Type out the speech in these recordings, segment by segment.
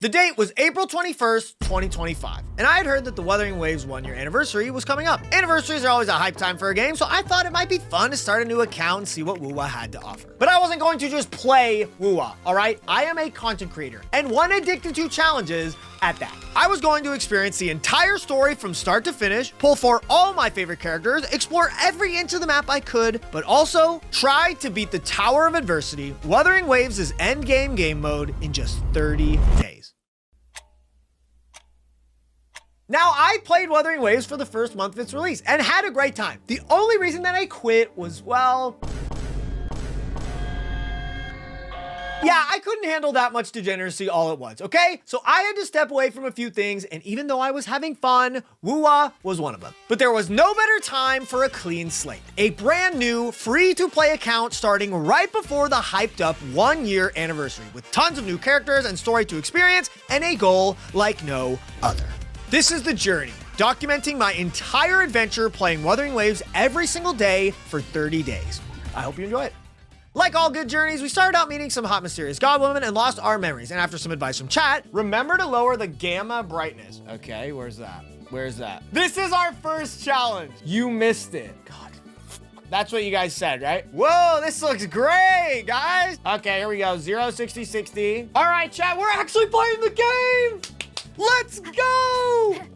The date was April 21st, 2025, and I had heard that the Wuthering Waves 1-year anniversary was coming up. Anniversaries are always a hype time for a game, so I thought it might be fun to start a new account and see what Wuwa had to offer. But I wasn't going to just play Wuwa, alright? I am a content creator, and one addicted to challenges at that. I was going to experience the entire story from start to finish, pull for all my favorite characters, explore every inch of the map I could, but also try to beat the Tower of Adversity, Wuthering Waves' endgame game mode, in just 30 days. Now, I played Wuthering Waves for the first month of its release and had a great time. The only reason that I quit was, well, yeah, I couldn't handle that much degeneracy all at once, okay? So I had to step away from a few things, and even though I was having fun, Wuwa was one of them. But there was no better time for a clean slate. A brand new, free-to-play account starting right before the hyped-up 1-year anniversary, with tons of new characters and story to experience, and a goal like no other. This is The Journey, documenting my entire adventure playing Wuthering Waves every single day for 30 days. I hope you enjoy it. Like all good journeys, we started out meeting some hot, mysterious godwomen and lost our memories. And after some advice from chat, remember to lower the gamma brightness. Okay, where's that? Where's that? This is our first challenge. You missed it. God. That's what you guys said, right? Whoa, this looks great, guys. Okay, here we go. 0, 60, 60. All right, chat, we're actually playing the game. Let's go!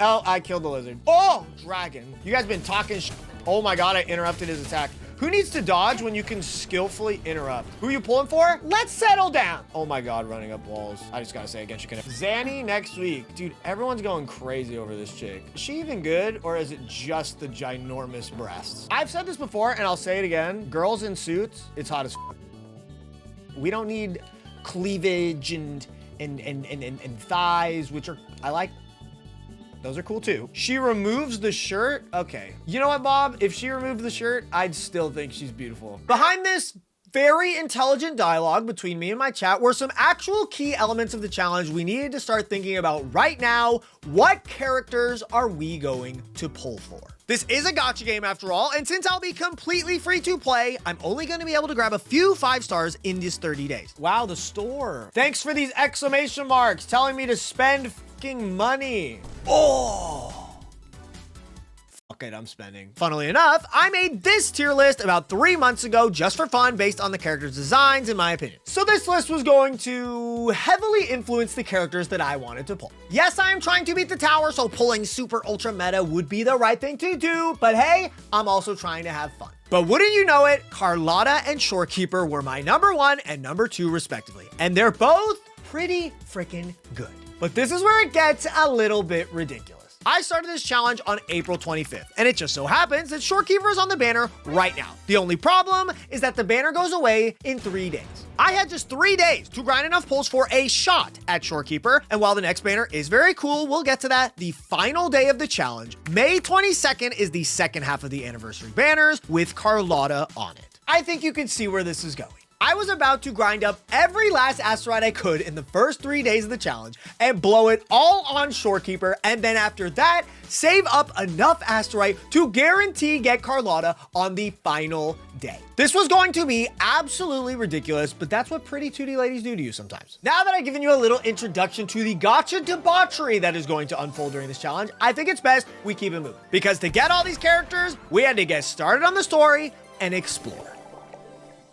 Oh, I killed the lizard. Oh, dragon. You guys been talking Oh my God, I interrupted his attack. Who needs to dodge when you can skillfully interrupt? Who are you pulling for? Let's settle down. Oh my God, running up walls. I just gotta say, against you can. Zanny next week. Dude, everyone's going crazy over this chick. Is she even good, or is it just the ginormous breasts? I've said this before, and I'll say it again. Girls in suits, it's hot as f. We don't need cleavage and thighs, which are, I like. Those are cool too. She removes the shirt. Okay. You know what, Bob? If she removed the shirt, I'd still think she's beautiful. Behind this very intelligent dialogue between me and my chat were some actual key elements of the challenge we needed to start thinking about right now. What characters are we going to pull for? This is a gacha game after all, and since I'll be completely free to play, I'm only going to be able to grab a few 5 stars in these 30 days. Wow, the store. Thanks for these exclamation marks telling me to spend fucking money. Oh. Fuck it, I'm spending. Funnily enough, I made this tier list about 3 months ago just for fun based on the characters' designs, in my opinion. So this list was going to heavily influence the characters that I wanted to pull. Yes, I am trying to beat the tower, so pulling super ultra meta would be the right thing to do, but hey, I'm also trying to have fun. But wouldn't you know it, Carlotta and Shorekeeper were my number 1 and number 2 respectively. And they're both pretty freaking good. But this is where it gets a little bit ridiculous. I started this challenge on April 25th, and it just so happens that Shorekeeper is on the banner right now. The only problem is that the banner goes away in 3 days. I had just 3 days to grind enough pulls for a shot at Shorekeeper, and while the next banner is very cool, we'll get to that, the final day of the challenge, May 22nd, is the second half of the anniversary banners with Carlotta on it. I think you can see where this is going. I was about to grind up every last Asterite I could in the first 3 days of the challenge and blow it all on Shorekeeper, and then after that, save up enough Asterite to guarantee get Carlotta on the final day. This was going to be absolutely ridiculous, but that's what pretty 2D ladies do to you sometimes. Now that I've given you a little introduction to the gacha debauchery that is going to unfold during this challenge, I think it's best we keep it moving. Because to get all these characters, we had to get started on the story and explore.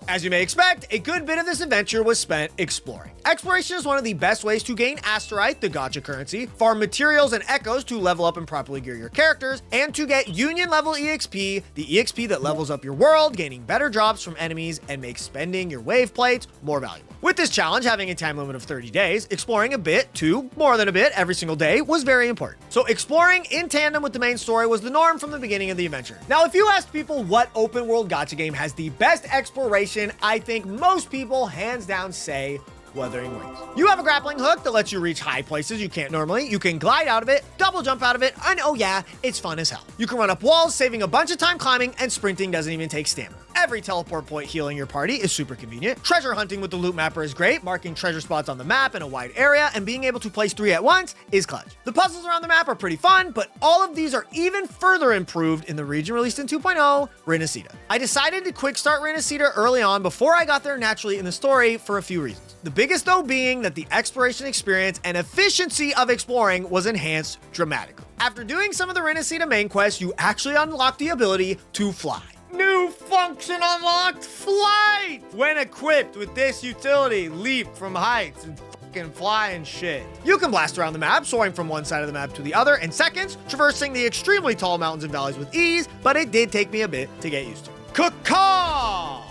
As you may expect, a good bit of this adventure was spent exploring. Exploration is one of the best ways to gain Asterite, the gacha currency, farm materials and echoes to level up and properly gear your characters, and to get union level EXP, the EXP that levels up your world, gaining better drops from enemies and makes spending your wave plates more valuable. With this challenge having a time limit of 30 days, exploring a bit to more than a bit every single day was very important. So exploring in tandem with the main story was the norm from the beginning of the adventure. Now, if you ask people what open world gacha game has the best exploration, I think most people hands down say Wuthering Waves. You have a grappling hook that lets you reach high places you can't normally. You can glide out of it, double jump out of it, and oh yeah, it's fun as hell. You can run up walls, saving a bunch of time climbing, and sprinting doesn't even take stamina. Every teleport point healing your party is super convenient. Treasure hunting with the loot mapper is great. Marking treasure spots on the map in a wide area and being able to place 3 at once is clutch. The puzzles around the map are pretty fun, but all of these are even further improved in the region released in 2.0, Renacida. I decided to quick start Renacida early on before I got there naturally in the story for a few reasons. The biggest though being that the exploration experience and efficiency of exploring was enhanced dramatically. After doing some of the Renacida main quests, you actually unlock the ability to fly. New function unlocked, flight! When equipped with this utility, leap from heights and fucking fly and shit. You can blast around the map, soaring from one side of the map to the other in seconds, traversing the extremely tall mountains and valleys with ease, but it did take me a bit to get used to. Caw!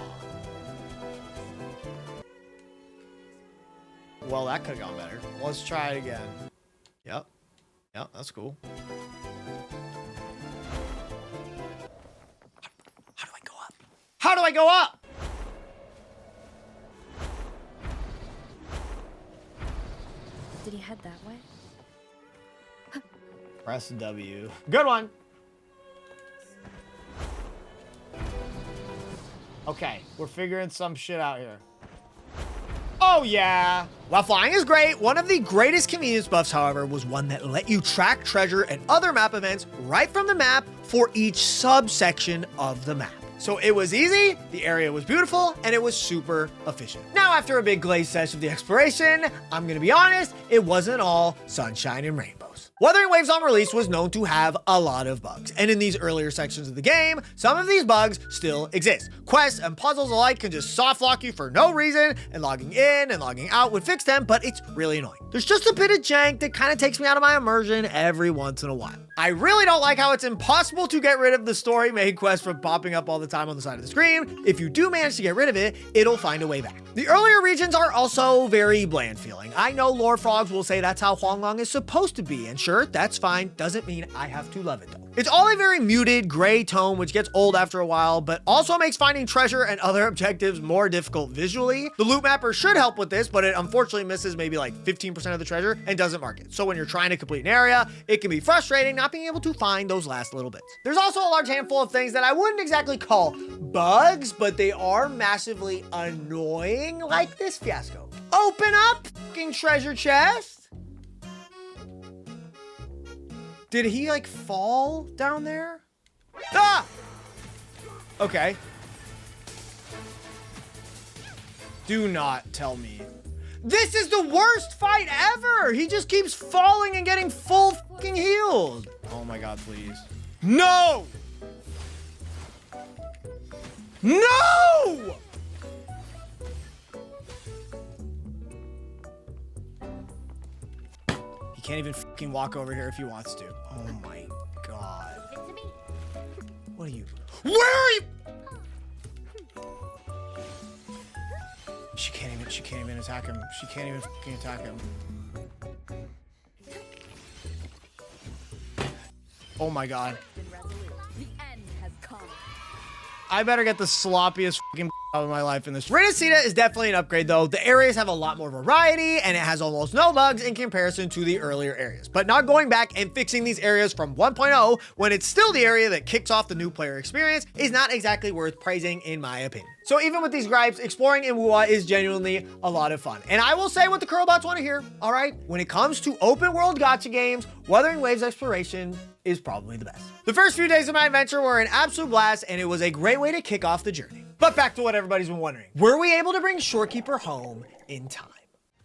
Well, that could have gone better. Let's try it again. Yep, that's cool. How do I go up? How do I go up? Did he head that way? Press W. Good one. Okay, we're figuring some shit out here. Oh yeah. While flying is great, one of the greatest convenience buffs, however, was one that let you track treasure and other map events right from the map for each subsection of the map. So it was easy, the area was beautiful, and it was super efficient. Now, after a big glaze session of the exploration, I'm gonna be honest, it wasn't all sunshine and rainbows. Wuthering Waves on release was known to have a lot of bugs, and in these earlier sections of the game, some of these bugs still exist. Quests and puzzles alike can just soft lock you for no reason, and logging in and logging out would fix them, but it's really annoying. There's just a bit of jank that kind of takes me out of my immersion every once in a while. I really don't like how it's impossible to get rid of the story made quest from popping up all the time on the side of the screen. If you do manage to get rid of it, it'll find a way back. The earlier regions are also very bland feeling. I know lore frogs will say that's how Huanglong is supposed to be, and sure, that's fine. Doesn't mean I have to love it though. It's all a very muted gray tone, which gets old after a while, but also makes finding treasure and other objectives more difficult visually. The loot mapper should help with this, but it unfortunately misses maybe like 15% of the treasure and doesn't mark it. So when you're trying to complete an area, it can be frustrating not being able to find those last little bits. There's also a large handful of things that I wouldn't exactly call bugs, but they are massively annoying, like this fiasco. Open up fucking treasure chest. Did he like fall down there? Ah! Okay. Do not tell me. This is the worst fight ever! He just keeps falling and getting full fucking healed. Oh my god, please. No! No! He can't even fucking walk over here if he wants to. Oh my god. What are you? Where are you? She can't even attack him. She can't even fucking attack him. Oh my god. I better get the sloppiest fucking out of my life in this. Renacida is definitely an upgrade though. The areas have a lot more variety and it has almost no bugs in comparison to the earlier areas. But not going back and fixing these areas from 1.0 when it's still the area that kicks off the new player experience is not exactly worth praising in my opinion. So even with these gripes, exploring in Wuwa is genuinely a lot of fun. And I will say what the curlbots want to hear, all right? When it comes to open world gacha games, Wuthering Waves exploration is probably the best. The first few days of my adventure were an absolute blast and it was a great way to kick off the journey. But back to what everybody's been wondering. Were we able to bring Shorekeeper home in time?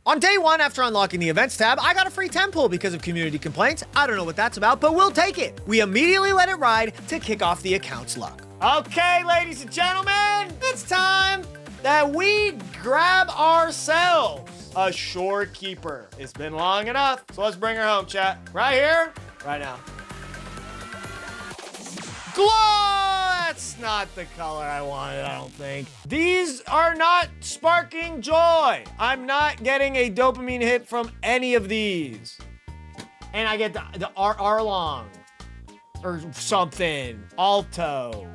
On day one, after unlocking the events tab, I got a free temple because of community complaints. I don't know what that's about, but we'll take it. We immediately let it ride to kick off the account's luck. Okay, ladies and gentlemen, it's time that we grab ourselves a Shorekeeper. It's been long enough, so let's bring her home, chat. Right here, right now. Glow! That's not the color I wanted, I don't think. These are not sparking joy. I'm not getting a dopamine hit from any of these. And I get the Arlong or something. Alto.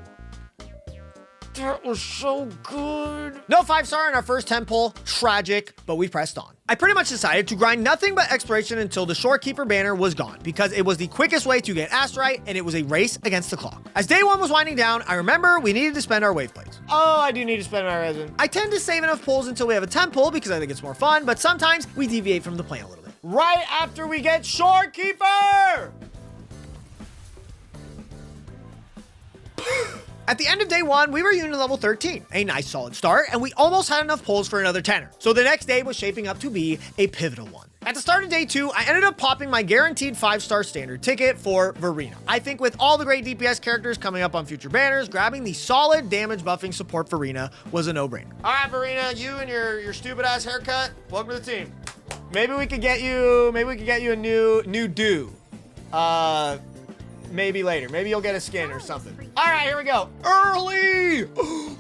That was so good. No 5-star in our first temple. Tragic, but we pressed on. I pretty much decided to grind nothing but exploration until the Shorekeeper banner was gone because it was the quickest way to get Asterite and it was a race against the clock. As day one was winding down, I remember we needed to spend our wave plates. Oh, I do need to spend my resin. I tend to save enough pulls until we have a temple because I think it's more fun, but sometimes we deviate from the plan a little bit. Right after we get Shorekeeper! At the end of day 1, we were unit level 13, a nice solid start, and we almost had enough pulls for another 10er. So the next day was shaping up to be a pivotal one. At the start of day 2, I ended up popping my guaranteed 5-star standard ticket for Verena. I think with all the great DPS characters coming up on future banners, grabbing the solid damage buffing support Verena was a no-brainer. All right, Verena, you and your stupid ass haircut, welcome to the team. Maybe we could get you a new do. Maybe later. Maybe you'll get a skin or something. All right, here we go. Early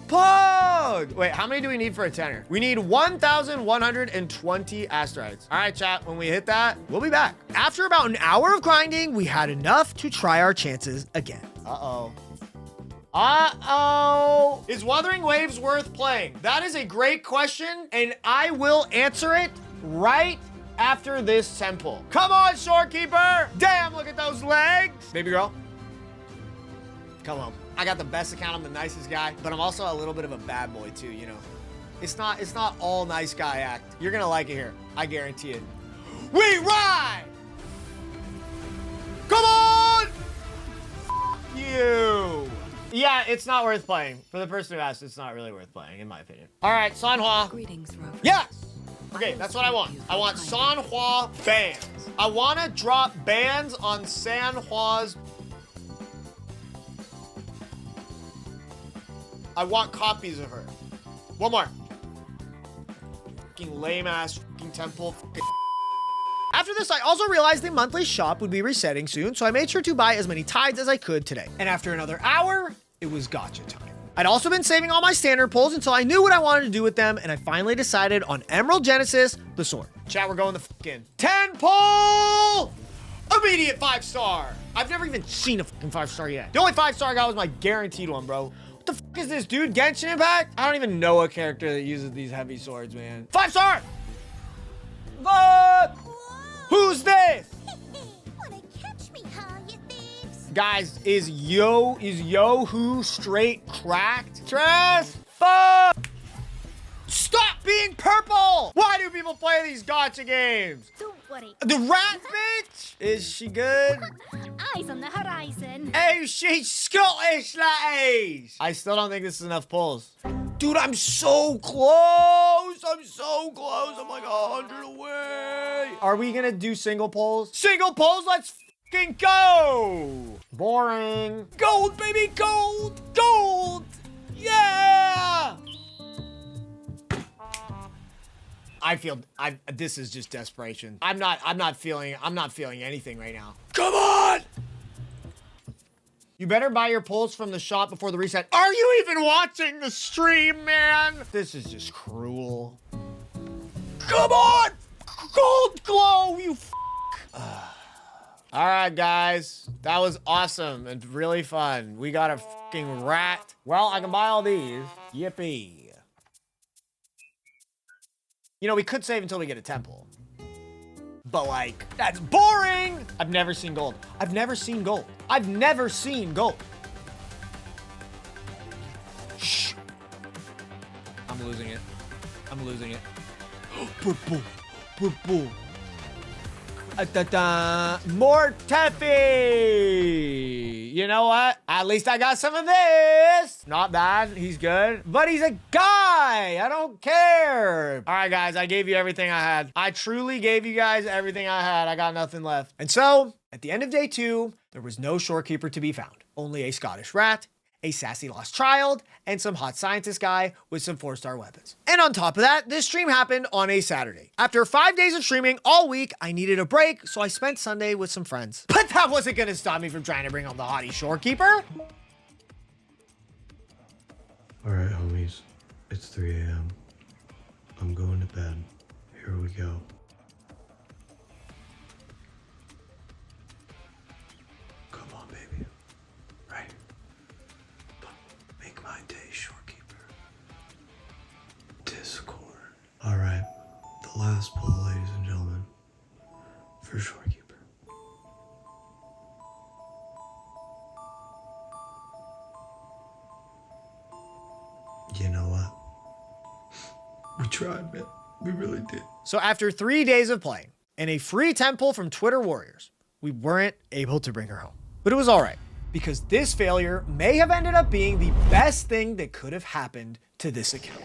pug. Wait, how many do we need for a 10er? We need 1,120 Asterites. All right, chat, when we hit that, we'll be back. After about an hour of grinding, we had enough to try our chances again. Uh-oh. Uh-oh. Is Wuthering Waves worth playing? That is a great question, and I will answer it right after this temple. Come on, Shorekeeper! Damn, look at those legs! Baby girl, come on. I got the best account, I'm the nicest guy, but I'm also a little bit of a bad boy too, you know? It's not all nice guy act. You're gonna like it here, I guarantee it. We ride! Come on! You! Yeah, it's not worth playing. For the person who asked, it's not really worth playing, in my opinion. All right, Sanhua. Greetings, Rover. Yes! Okay, that's what I want. I want Sanhua bans. I want to drop bans on Sanhua's. I want copies of her. One more. Fucking lame ass fucking temple. After this, I also realized the monthly shop would be resetting soon, so I made sure to buy as many tides as I could today. And after another hour, it was Gacha time. I'd also been saving all my standard pulls until I knew what I wanted to do with them, and I finally decided on Emerald Genesis, the sword. Chat, we're going the fucking 10 pull! Immediate 5-star! I've never even seen a fucking 5-star yet. The only 5-star I got was my guaranteed one, bro. What the fuck is this, dude? Genshin Impact? I don't even know a character that uses these heavy swords, man. 5-star! What? Who's this? Wanna catch me, huh, you thieves? Guys, is Yo-Hoo straight cracked? Tress, fuck! Stop being purple! Why do people play these gacha games? Don't worry. The rat bitch? Is she good? Eyes on the horizon. Oh, she's Scottish, that is! I still don't think this is enough pulls. Dude, I'm so close! I'm so close! I'm like 100 away! Are we gonna do single pulls? Single pulls, let's fucking go! Boring. Gold, baby, gold! Gold! Yeah! This is just desperation. I'm not feeling anything right now. Come on! You better buy your pulls from the shop before the reset. Are you even watching the stream, man? This is just cruel. Come on! Gold glow, you f***. All right, guys. That was awesome and really fun. We got a fucking rat. Well, I can buy all these. Yippee. You know, we could save until we get a temple. But like, that's boring! I've never seen gold. I've never seen gold. I've never seen gold. Shh. I'm losing it. I'm losing it. Purple. Purple. More Teffy! You know what? At least I got some of this. Not bad. He's good. But he's a guy. I don't care. All right, guys. I gave you everything I had. I truly gave you guys everything I had. I got nothing left. And so, at the end of day 2, there was no Shorekeeper to be found. Only a Scottish rat, a sassy lost child, and some hot scientist guy with some 4-star weapons. And on top of that, this stream happened on a Saturday. After 5 days of streaming all week, I needed a break, so I spent Sunday with some friends. But that wasn't gonna stop me from trying to bring home the hottie Shorekeeper. All right, homies, it's 3 a.m. I'm going to bed. Here we go. Come on, baby. Right. Make my day, Shorekeeper. Discord. All right, the last pull, ladies and gentlemen, for Shorekeeper. You know what? We tried, man. We really did. So after 3 days of playing and a free temple from Twitter Warriors, we weren't able to bring her home. But it was all right. because this failure may have ended up being the best thing that could have happened to this account.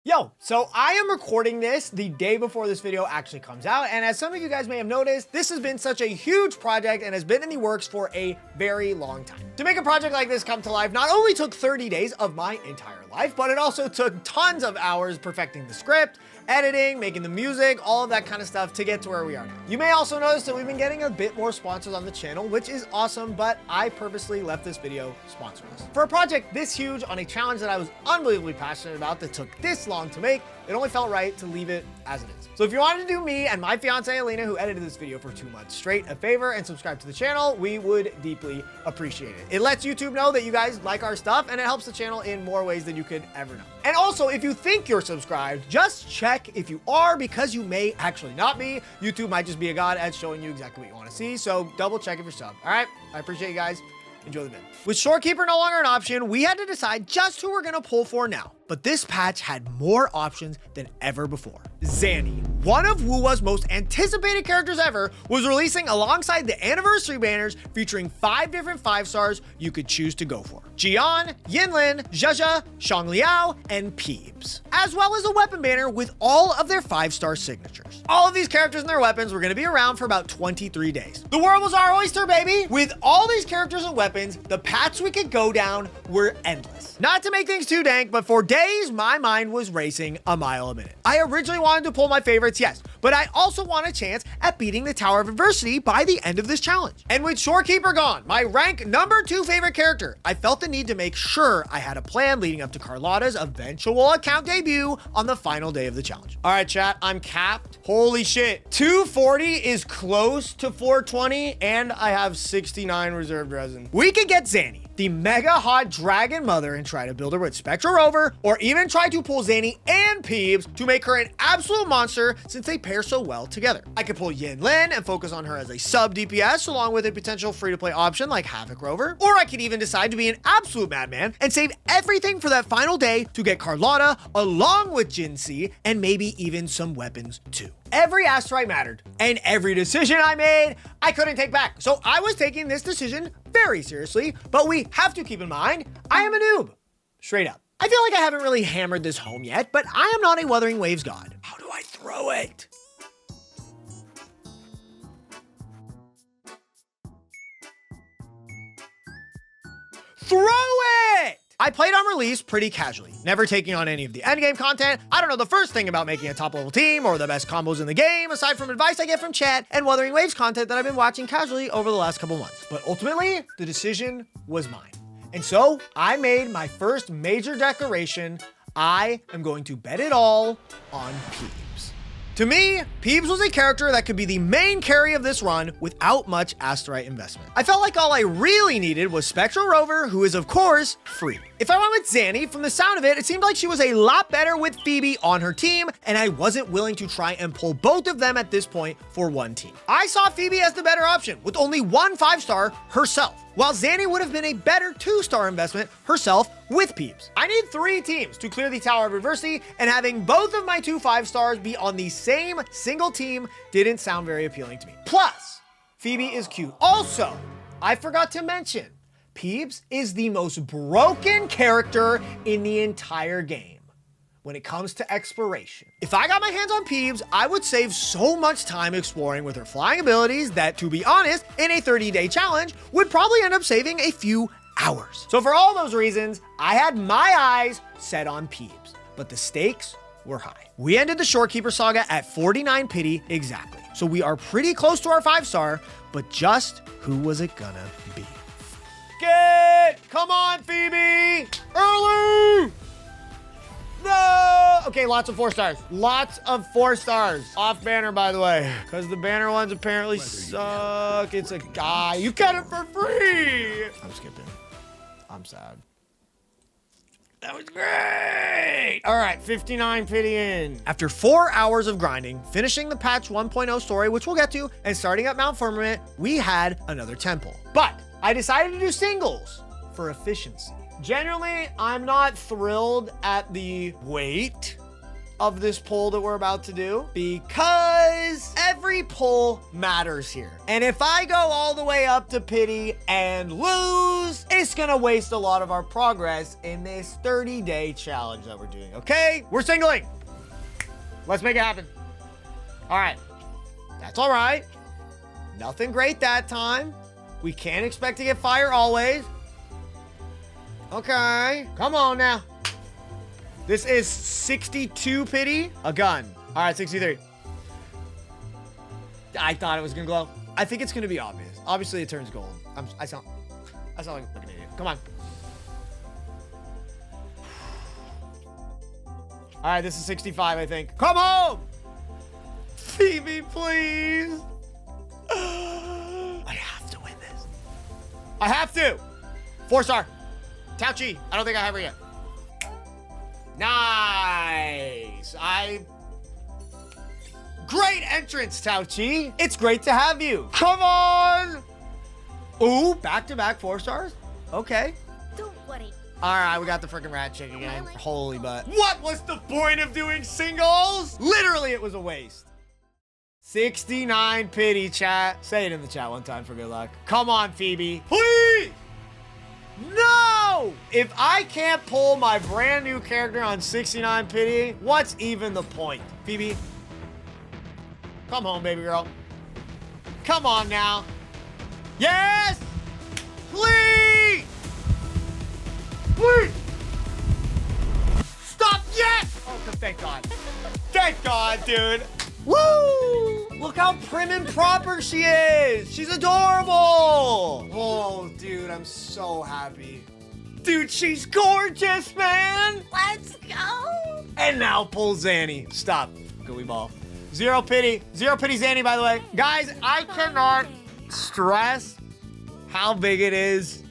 Yo, so I am recording this the day before this video actually comes out, and as some of you guys may have noticed, this has been such a huge project and has been in the works for a very long time. To make a project like this come to life not only took 30 days of my entire life, but it also took tons of hours perfecting the script, editing, making the music, all of that kind of stuff to get to where we are now. You may also notice that we've been getting a bit more sponsors on the channel, which is awesome, but I purposely left this video sponsorless. For a project this huge on a challenge that I was unbelievably passionate about that took this long to make, it only felt right to leave it as it is. So if you wanted to do me and my fiance Alina, who edited this video for 2 months straight, a favor and subscribe to the channel, we would deeply appreciate it. It lets YouTube know that you guys like our stuff, and it helps the channel in more ways than you could ever know. And also, if you think you're subscribed, just check if you are, because you may actually not be. YouTube might just be a god at showing you exactly what you want to see, so double check if you're subbed. All right, I appreciate you guys. Enjoy the vid. With Shorekeeper no longer an option, we had to decide just who we're gonna pull for now. But this patch had more options than ever before. Zanny, one of Wuwa's most anticipated characters ever, was releasing alongside the anniversary banners featuring 5 different 5-stars you could choose to go for. Jian, Yinlin, Zhezhe, Xiangliao, and Peebs, as well as a weapon banner with all of their 5-star signatures. All of these characters and their weapons were gonna be around for about 23 days. The world was our oyster, baby! With all these characters and weapons, the paths we could go down were endless. Not to make things too dank, but for days, my mind was racing a mile a minute. I originally wanted to pull my favorites, yes, but I also want a chance at beating the Tower of Adversity by the end of this challenge. And with Shorekeeper gone, my rank #2 favorite character, I felt the need to make sure I had a plan leading up to Carlotta's eventual account debut on the final day of the challenge. All right, chat, I'm capped. Holy shit. 240 is close to 420, and I have 69 reserved resin. We could get Zanny, the mega hot dragon mother, and try to build her with Spectra Rover, or even try to pull Zanny and Peebs to make her an absolute monster since they pair so well together. I could pull Yinlin and focus on her as a sub DPS along with a potential free-to-play option like Havoc Rover, or I could even decide to be an absolute madman and save everything for that final day to get Carlotta along with Jinxie and maybe even some weapons too. Every Asterite mattered, and every decision I made, I couldn't take back. So I was taking this decision very seriously, but we have to keep in mind, I am a noob. Straight up. I feel like I haven't really hammered this home yet, but I am not a Wuthering Waves god. How do I throw it? Throw it! I played on release pretty casually, never taking on any of the endgame content. I don't know the first thing about making a top level team or the best combos in the game, aside from advice I get from chat and Wuthering Waves content that I've been watching casually over the last couple months. But ultimately, the decision was mine. And so I made my first major declaration. I am going to bet it all on Peebs. To me, Peebs was a character that could be the main carry of this run without much Asterite investment. I felt like all I really needed was Spectra Rover, who is of course free. If I went with Zanny, from the sound of it, it seemed like she was a lot better with Phoebe on her team, and I wasn't willing to try and pull both of them at this point for one team. I saw Phoebe as the better option, with only one 5-star herself, while Zanny would have been a better 2-star investment herself with Peebs. I need 3 teams to clear the Tower of Adversity, and having both of my 2 5-stars be on the same single team didn't sound very appealing to me. Plus, Phoebe is cute. Also, I forgot to mention, Peebs is the most broken character in the entire game when it comes to exploration. If I got my hands on Peebs, I would save so much time exploring with her flying abilities that, to be honest, in a 30-day challenge, would probably end up saving a few hours. So for all those reasons, I had my eyes set on Peebs, but the stakes were high. We ended the Shorekeeper saga at 49 pity exactly. So we are pretty close to our 5-star, but just who was it gonna be? Come on, Phoebe! Early! No! Okay, lots of 4-stars. Lots of 4-stars. Off banner, by the way, because the banner ones apparently suck. It's a guy. You get it for free! I'm skipping. I'm sad. That was great! All right, 59 pity in. After 4 hours of grinding, finishing the patch 1.0 story, which we'll get to, and starting at Mount Firmament, we had another temple. But I decided to do singles for efficiency. Generally, I'm not thrilled at the weight of this pull that we're about to do, because every pull matters here. And if I go all the way up to pity and lose, it's gonna waste a lot of our progress in this 30-day challenge that we're doing, okay? We're singling. Let's make it happen. All right, that's all right. Nothing great that time. We can't expect to get fire always. Okay, come on now. This is 62 pity, a gun. All right, 63. I thought it was gonna glow. I think it's gonna be obvious. Obviously, it turns gold. I sound like a fucking idiot. Come on. All right, this is 65, I think. Come home! Phoebe, please. I have to win this. I have to. 4-star. Tauchi. I don't think I have her yet. Nice. Great entrance, Tauchi. It's great to have you. Come on. Ooh, back-to-back 4 stars. Okay. Don't worry. All right, we got the freaking rat chick again. Holy butt. What was the point of doing singles? Literally, it was a waste. 69 pity, chat. Say it in the chat one time for good luck. Come on, Phoebe. Please! No! If I can't pull my brand new character on 69 pity, what's even the point? Phoebe, come home, baby girl. Come on now. Yes! Please! Please! Stop! Yes! Oh, thank God. Thank God, dude. Woo! Look how prim and proper she is. She's adorable. Oh, dude, I'm so happy. Dude, she's gorgeous, man. Let's go. And now pull Zanny. Stop, gooey ball. 0 pity. 0 pity Zanny, by the way. Guys, I cannot stress how big it is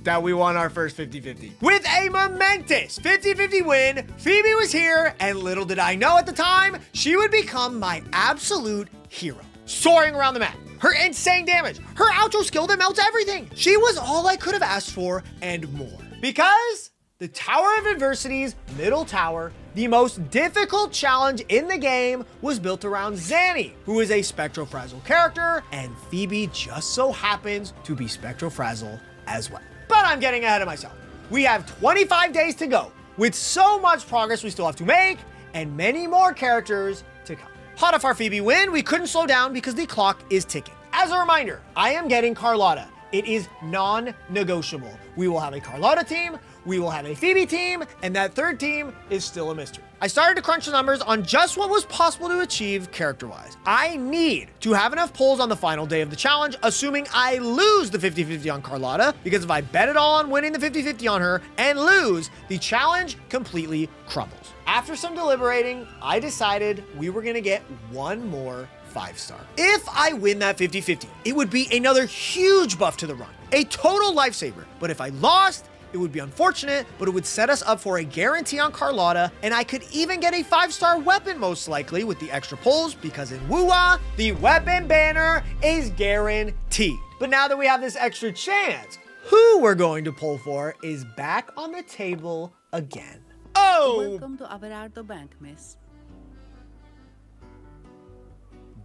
that we won our first 50-50. With a momentous 50-50 win, Phoebe was here, and little did I know at the time, she would become my absolute hero. Soaring around the map, her insane damage, her outro skill that melts everything. She was all I could have asked for and more. Because the Tower of Adversity's middle tower, the most difficult challenge in the game, was built around Zanny, who is a Spectrofrazzle character, and Phoebe just so happens to be Spectrofrazzle as well. But I'm getting ahead of myself. We have 25 days to go, with so much progress we still have to make, and many more characters to come. Hot off our Phoebe win, we couldn't slow down because the clock is ticking. As a reminder, I am getting Carlotta. It is non-negotiable. We will have a Carlotta team, we will have a Phoebe team, and that third team is still a mystery. I started to crunch the numbers on just what was possible to achieve character-wise. I need to have enough pulls on the final day of the challenge, assuming I lose the 50-50 on Carlotta, because if I bet it all on winning the 50-50 on her and lose, the challenge completely crumbles. After some deliberating, I decided we were gonna get one more 5-star. If I win that 50-50, it would be another huge buff to the run, a total lifesaver. But if I lost, it would be unfortunate, but it would set us up for a guarantee on Carlotta, and I could even get a 5-star weapon most likely with the extra pulls, because in Wuwa, the weapon banner is guaranteed. But now that we have this extra chance, who we're going to pull for is back on the table again. Oh! Welcome to Averardo Bank, miss.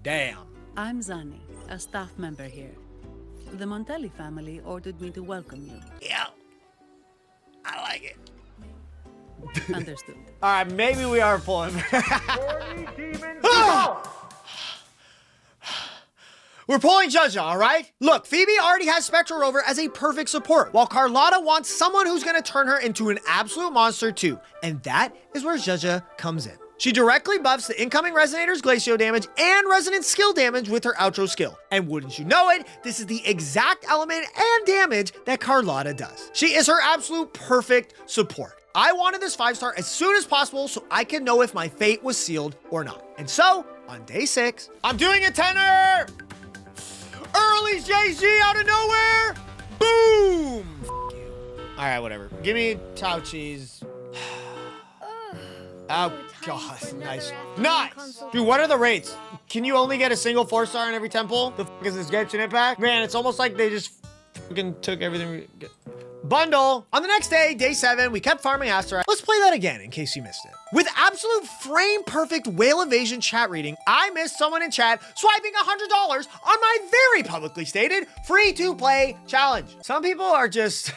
Damn. I'm Zani, a staff member here. The Montelli family ordered me to welcome you. Yeah. I like it. Understood. All right, maybe we are pulling. We're pulling Jaja, all right? Look, Phoebe already has Spectral Rover as a perfect support, while Carlotta wants someone who's gonna turn her into an absolute monster too. And that is where Jaja comes in. She directly buffs the incoming Resonator's Glacio damage and Resonance skill damage with her outro skill. And wouldn't you know it, this is the exact element and damage that Carlotta does. She is her absolute perfect support. I wanted this 5-star as soon as possible so I could know if my fate was sealed or not. And so, on day 6, I'm doing a 10er! Early JG out of nowhere! Boom! F you. All right, whatever. Give me Tauchi's. Oh, God, nice. Nice! Dude, what are the rates? Can you only get a single 4-star in every temple? The f is this Genshin Impact? Man, it's almost like they just fucking took everything. bundle. On the next day, day 7, we kept farming Asterite. Let's play that again in case you missed it. With absolute frame perfect whale evasion chat reading, I missed someone in chat swiping $100 on my very publicly stated free to play challenge. Some people are just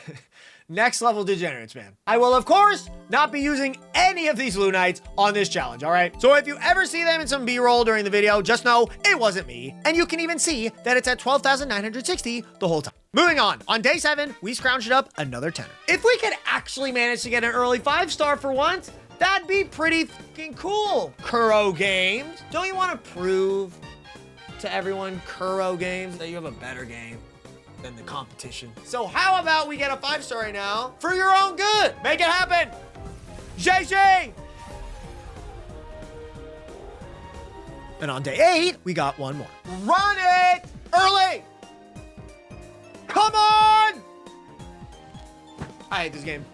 next level degenerates, man. I will, of course, not be using any of these Lunites on this challenge, all right? So if you ever see them in some B-roll during the video, just know it wasn't me. And you can even see that it's at 12,960 the whole time. Moving on day 7, we scrounged up another tenner. If we could actually manage to get an early 5-star for once, that'd be pretty fucking cool. Kuro Games. Don't you want to prove to everyone, Kuro Games, that you have a better game than the competition? So how about we get a 5-star right now for your own good? Make it happen. JJ. And on day 8, we got one more. Run it early. Come on. I hate this game.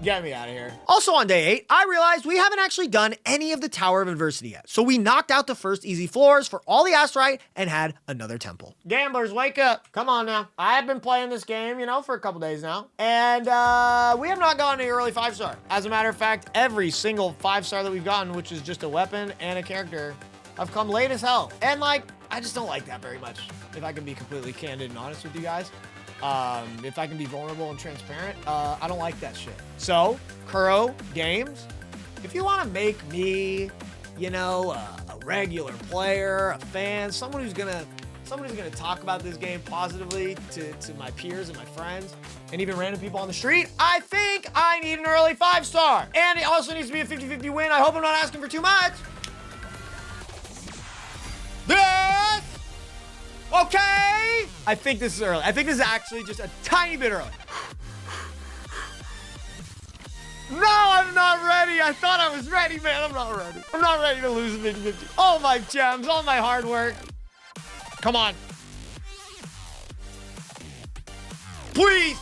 Get me out of here. Also on day 8, I realized we haven't actually done any of the Tower of Adversity yet. So we knocked out the first easy floors for all the Asterite and had another temple. Gamblers, wake up. Come on now. I have been playing this game, for a couple days now. And we have not gotten an early 5-star. As a matter of fact, every single 5-star that we've gotten, which is just a weapon and a character, have come late as hell. And I just don't like that very much, if I can be completely candid and honest with you guys. If I can be vulnerable and transparent, I don't like that shit. So, Kuro Games, if you want to make me, a regular player, a fan, someone who's gonna talk about this game positively to my peers and my friends, and even random people on the street, I think I need an early 5-star. And it also needs to be a 50-50 win. I hope I'm not asking for too much. This! Okay! I think this is early. I think this is actually just a tiny bit early. No, I'm not ready. I thought I was ready, man. I'm not ready. I'm not ready to lose a 50-50. All my gems, all my hard work. Come on. Please,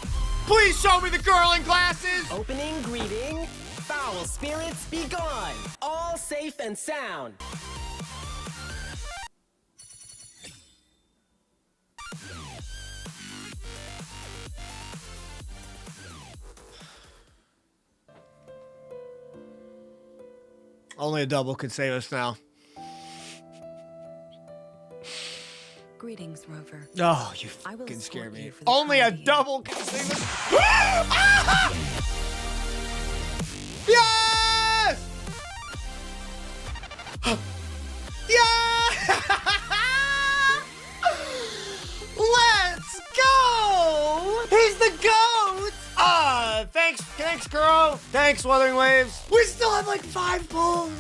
please show me the girl in glasses. Opening greeting. Foul spirits be gone. All safe and sound. Only a double could save us now. Greetings, Rover. Oh, you I will fucking scared escort me. you for the Only a time being. double can save us. Ah! Yes! Yeah! Let's go! He's the goat! Thanks, Kuro. Thanks, Wuthering Waves. We still have 5 pulls.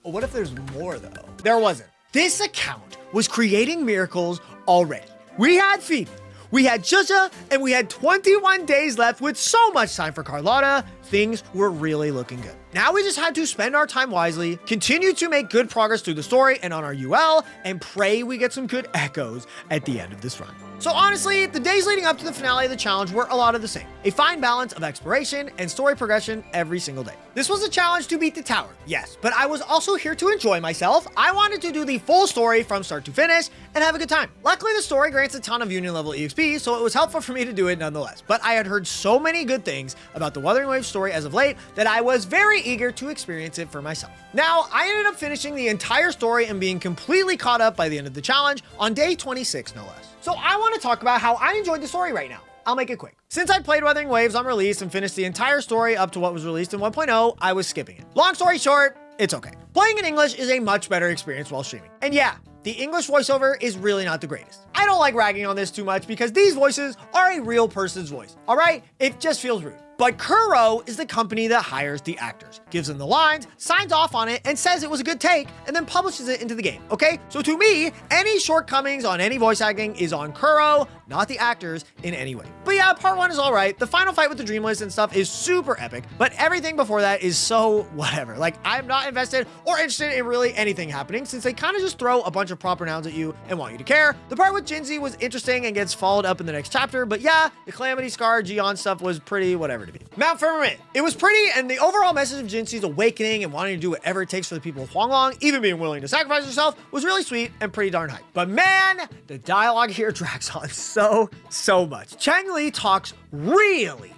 What if there's more, though? There wasn't. This account was creating miracles already. We had Phoebe, we had Jusha, and we had 21 days left with so much time for Carlotta. Things were really looking good. Now we just had to spend our time wisely, continue to make good progress through the story and on our UL, and pray we get some good echoes at the end of this run. So honestly, the days leading up to the finale of the challenge were a lot of the same. A fine balance of exploration and story progression every single day. This was a challenge to beat the tower, yes, but I was also here to enjoy myself. I wanted to do the full story from start to finish and have a good time. Luckily, the story grants a ton of union level EXP, so it was helpful for me to do it nonetheless. But I had heard so many good things about the Wuthering Waves story as of late that I was very eager to experience it for myself. Now, I ended up finishing the entire story and being completely caught up by the end of the challenge on day 26, no less. So I want to talk about how I enjoyed the story right now. I'll make it quick. Since I played Wuthering Waves on release and finished the entire story up to what was released in 1.0, I was skipping it. Long story short, it's okay. Playing in English is a much better experience while streaming. And yeah, the English voiceover is really not the greatest. I don't like ragging on this too much because these voices are a real person's voice, all right? It just feels rude. But Kuro is the company that hires the actors, gives them the lines, signs off on it, and says it was a good take, and then publishes it into the game, okay? So to me, any shortcomings on any voice acting is on Kuro, not the actors in any way. But yeah, part 1 is all right. The final fight with the Dreamless and stuff is super epic, but everything before that is so whatever. Like, I'm not invested or interested in really anything happening since they kind of just throw a bunch of proper nouns at you and want you to care. The part with Jinzi was interesting and gets followed up in the next chapter, but yeah, the Calamity Scar, Gion stuff was pretty whatever. to be. Mount Firmament. It was pretty, and the overall message of Jinxi's awakening and wanting to do whatever it takes for the people of Huanglong, even being willing to sacrifice herself, was really sweet and pretty darn hype. But man, the dialogue here drags on so much. Chang Li talks really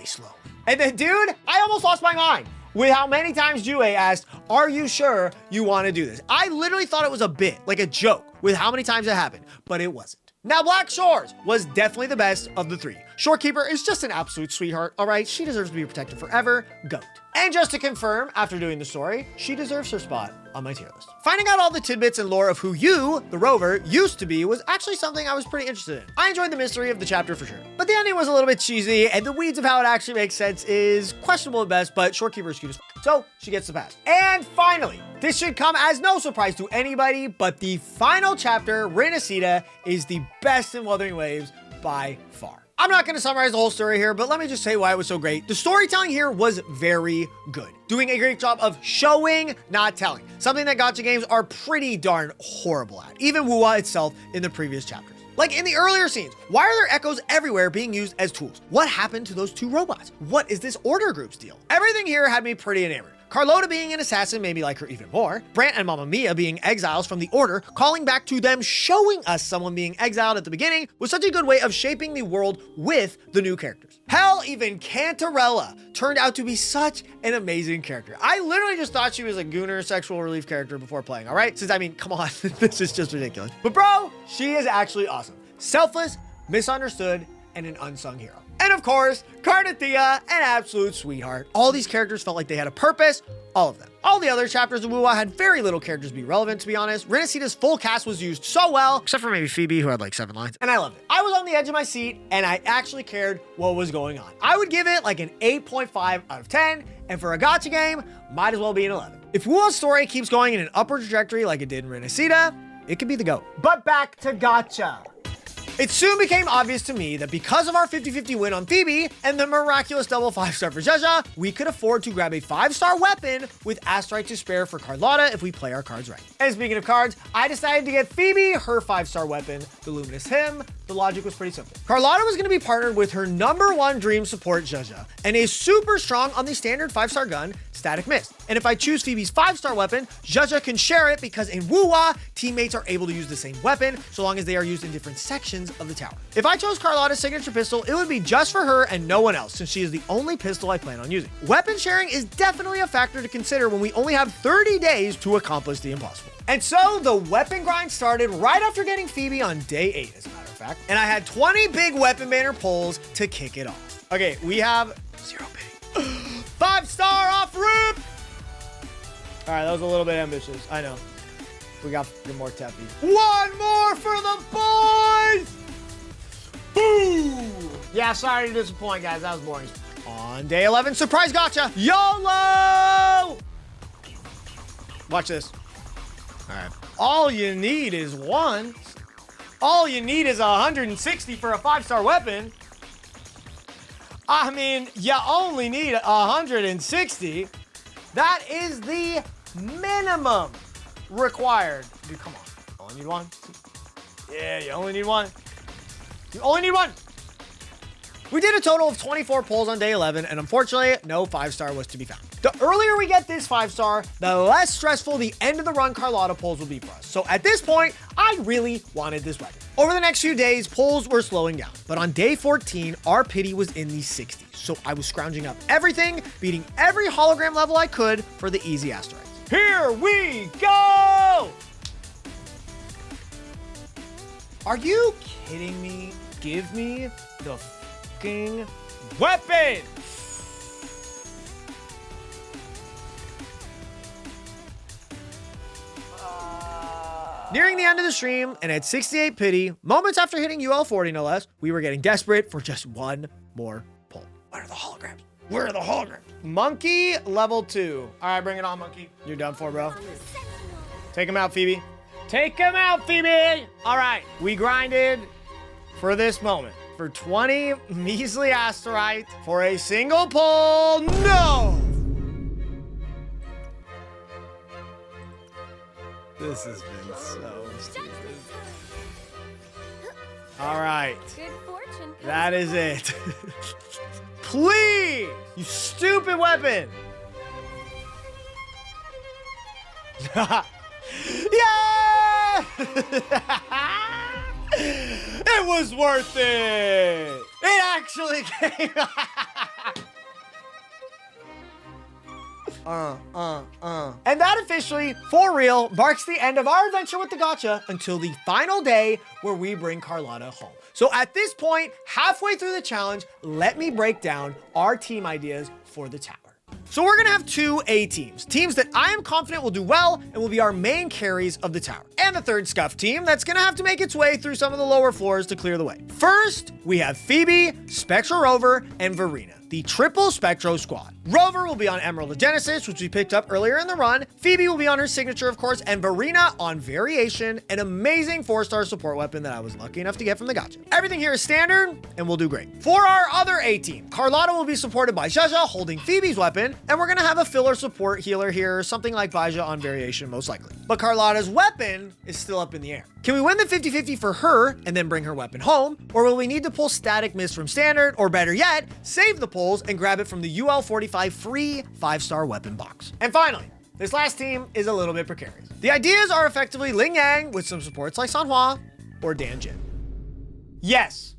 slow. And then, dude, I almost lost my mind with how many times Jue asked, are you sure you want to do this? I literally thought it was a bit, like a joke, with how many times it happened, but it wasn't. Now, Black Shores was definitely the best of the three. Shorekeeper is just an absolute sweetheart, all right? She deserves to be protected forever. GOAT. And just to confirm, after doing the story, she deserves her spot on my tier list. Finding out all the tidbits and lore of who you, the rover, used to be was actually something I was pretty interested in. I enjoyed the mystery of the chapter for sure. But the ending was a little bit cheesy, and the weeds of how it actually makes sense is questionable at best, but Shorekeeper is cute as f, so she gets the pass. And finally, this should come as no surprise to anybody, but the final chapter, Renacida, is the best in Wuthering Waves by far. I'm not going to summarize the whole story here, but let me just say why it was so great. The storytelling here was very good. Doing a great job of showing, not telling. Something that gacha games are pretty darn horrible at. Even Wuwa itself in the previous chapters. Like in the earlier scenes, why are there echoes everywhere being used as tools? What happened to those two robots? What is this order group's deal? Everything here had me pretty enamored. Carlota being an assassin made me like her even more. Brant and Mamma Mia being exiles from the Order, calling back to them showing us someone being exiled at the beginning was such a good way of shaping the world with the new characters. Hell, even Cantarella turned out to be such an amazing character. I literally just thought she was a gooner sexual relief character before playing, all right? Since, I mean, come on, this is just ridiculous. But bro, she is actually awesome. Selfless, misunderstood, and an unsung hero. And of course, Cardathea, an absolute sweetheart. All these characters felt like they had a purpose, all of them. All the other chapters of Wuwa had very little characters be relevant, to be honest. Renacida's full cast was used so well, except for maybe Phoebe, who had like 7 lines, and I loved it. I was on the edge of my seat, and I actually cared what was going on. I would give it like an 8.5 out of 10, and for a gacha game, might as well be an 11. If Wuwa's story keeps going in an upward trajectory like it did in Renacida, it could be the GOAT. But back to gacha. It soon became obvious to me that because of our 50-50 win on Phoebe and the miraculous double 5-star for Jaja, we could afford to grab a 5-star weapon with Asterite to spare for Carlotta if we play our cards right. And speaking of cards, I decided to get Phoebe her 5-star weapon, the Luminous Hymn. The logic was pretty simple. Carlotta was going to be partnered with her #1 dream support, Jaja, and is super strong on the standard 5-star gun, Static Mist. And if I choose Phoebe's 5-star weapon, Jaja can share it because in Wuwa, teammates are able to use the same weapon so long as they are used in different sections of the tower. If I chose Carlotta's signature pistol, it would be just for her and no one else, since she is the only pistol I plan on using. Weapon sharing is definitely a factor to consider when we only have 30 days to accomplish the impossible. And so the weapon grind started right after getting Phoebe on day 8, as a matter of fact, and I had 20 big weapon banner pulls to kick it off. Okay, we have 0 pity. 5-star off rip! All right, that was a little bit ambitious, I know. We got more Teppy. One more for the boys! Boom! Yeah, sorry to disappoint, guys. That was boring. On day 11, surprise gacha! YOLO! Watch this. All right. All you need is 1. All you need is 160 for a 5-star weapon. I mean, you only need 160. That is the minimum required. Dude, come on. Only need 1. Yeah, you only need 1. You only need 1. We did a total of 24 pulls on day 11, and unfortunately, no 5-star was to be found. The earlier we get this 5-star, the less stressful the end of the run Carlotta pulls will be for us. So at this point, I really wanted this weapon. Over the next few days, pulls were slowing down, but on day 14, our pity was in the 60s. So I was scrounging up everything, beating every hologram level I could for the easy Asterites. Here we go! Are you kidding me? Give me the fucking weapon! Nearing the end of the stream, and at 68 pity, moments after hitting UL 40 no less, we were getting desperate for just one more pull. Where are the holograms? Where are the holograms? Monkey level 2. All right, bring it on, Monkey. You're done for, bro. Take him out, Phoebe. Take him out, Phoebe! All right, we grinded for this moment. For 20 measly Asterite for a single pull. No! This has been so stupid. All right. Good fortune. That is it. Please, you stupid weapon. Yeah! It was worth it. It actually came. And that officially, for real, marks the end of our adventure with the gacha until the final day where we bring Carlotta home. So at this point, halfway through the challenge, let me break down our team ideas for the tower. So we're gonna have two A teams, teams that I am confident will do well and will be our main carries of the tower. And the third scuff team that's gonna have to make its way through some of the lower floors to clear the way. First, we have Phoebe, Spectra Rover, and Verena, the triple Spectro squad. Rover will be on Emerald of Genesis, which we picked up earlier in the run. Phoebe will be on her signature, of course, and Verena on Variation, an amazing 4-star support weapon that I was lucky enough to get from the gacha. Everything here is standard, and we'll do great. For our other A team, Carlotta will be supported by Jaja holding Phoebe's weapon, and we're gonna have a filler support healer here, something like Baja on Variation most likely. But Carlotta's weapon is still up in the air. Can we win the 50-50 for her and then bring her weapon home? Or will we need to pull Static Mist from standard, or better yet, save the pulls and grab it from the UL45 free 5-star weapon box? And finally, this last team is a little bit precarious. The ideas are effectively Ling Yang with some supports like Sanhua or Dan Jin. Yes,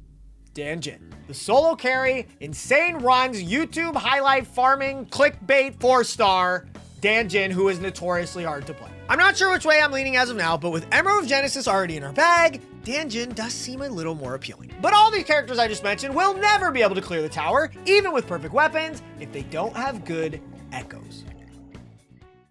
Dan Jin. The solo carry, insane runs, YouTube highlight farming, clickbait 4-star, Dan Jin, who is notoriously hard to play. I'm not sure which way I'm leaning as of now, but with Emerald of Genesis already in our bag, Dan Jin does seem a little more appealing. But all these characters I just mentioned will never be able to clear the tower, even with perfect weapons, if they don't have good echoes.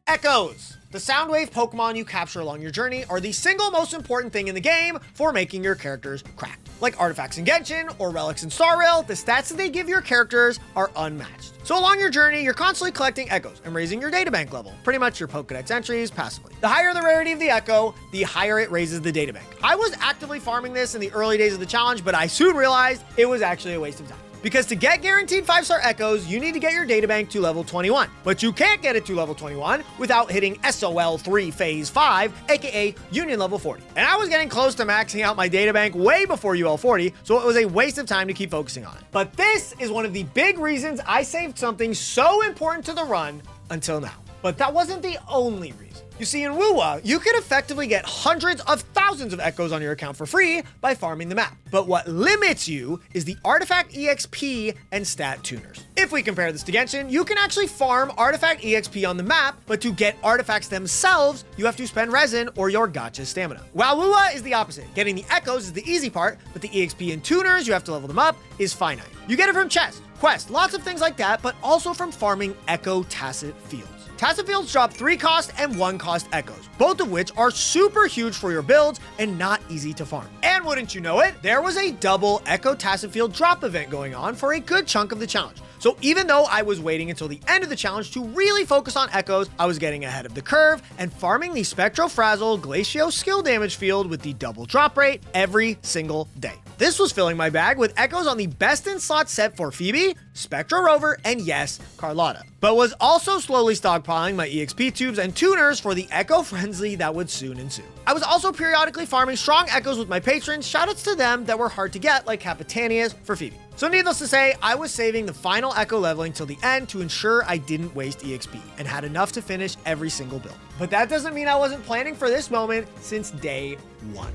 Echoes. The sound wave Pokemon you capture along your journey are the single most important thing in the game for making your characters cracked. Like artifacts in Genshin or relics in Star Rail, the stats that they give your characters are unmatched. So along your journey, you're constantly collecting echoes and raising your databank level, pretty much your Pokedex entries passively. The higher the rarity of the echo, the higher it raises the databank. I was actively farming this in the early days of the challenge, but I soon realized it was actually a waste of time. Because to get guaranteed 5-star echoes, you need to get your databank to level 21. But you can't get it to level 21 without hitting SOL 3 Phase 5, aka Union level 40. And I was getting close to maxing out my databank way before UL 40, so it was a waste of time to keep focusing on it. But this is one of the big reasons I saved something so important to the run until now. But that wasn't the only reason. You see, in Wuwa, you could effectively get hundreds of thousands of echoes on your account for free by farming the map. But what limits you is the artifact EXP and stat tuners. If we compare this to Genshin, you can actually farm artifact EXP on the map, but to get artifacts themselves, you have to spend resin or your gacha stamina. While Wuwa is the opposite. Getting the echoes is the easy part, but the EXP and tuners, you have to level them up, is finite. You get it from chests, quests, lots of things like that, but also from farming echo tacit fields. Tacit fields drop 3 cost and 1 cost echoes, both of which are super huge for your builds and not easy to farm. And wouldn't you know it, there was a double echo tacit field drop event going on for a good chunk of the challenge. So even though I was waiting until the end of the challenge to really focus on echoes, I was getting ahead of the curve and farming the Spectrofrazzle Glacio skill damage field with the double drop rate every single day. This was filling my bag with echoes on the best in slot set for Phoebe, Spectra Rover, and yes, Carlotta. But was also slowly stockpiling my EXP tubes and tuners for the echo frenzy that would soon ensue. I was also periodically farming strong echoes with my patrons, shoutouts to them that were hard to get like Capitania's for Phoebe. So needless to say, I was saving the final echo leveling till the end to ensure I didn't waste EXP and had enough to finish every single build. But that doesn't mean I wasn't planning for this moment since day 1.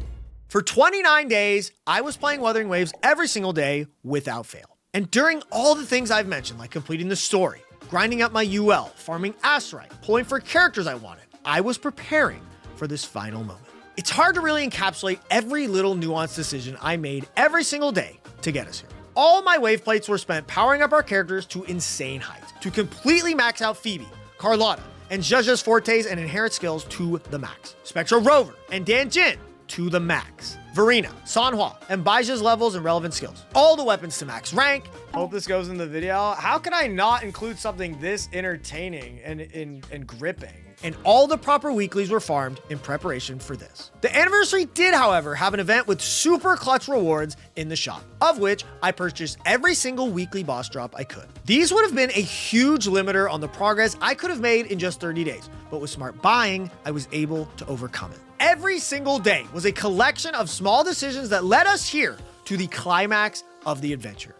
For 29 days, I was playing Wuthering Waves every single day without fail. And during all the things I've mentioned, like completing the story, grinding up my UL, farming Asterite, pulling for characters I wanted, I was preparing for this final moment. It's hard to really encapsulate every little nuanced decision I made every single day to get us here. All my wave plates were spent powering up our characters to insane heights, to completely max out Phoebe, Carlotta, and Jaja's fortes and inherent skills to the max. Spectral Rover and Dan Jin to the max. Verena, Sanhua, and Baija's levels and relevant skills. All the weapons to max rank. Hope this goes in the video. How could I not include something this entertaining and gripping? And all the proper weeklies were farmed in preparation for this. The anniversary did, however, have an event with super clutch rewards in the shop, of which I purchased every single weekly boss drop I could. These would have been a huge limiter on the progress I could have made in just 30 days, but with smart buying, I was able to overcome it. every single day was a collection of small decisions that led us here to the climax of the adventure.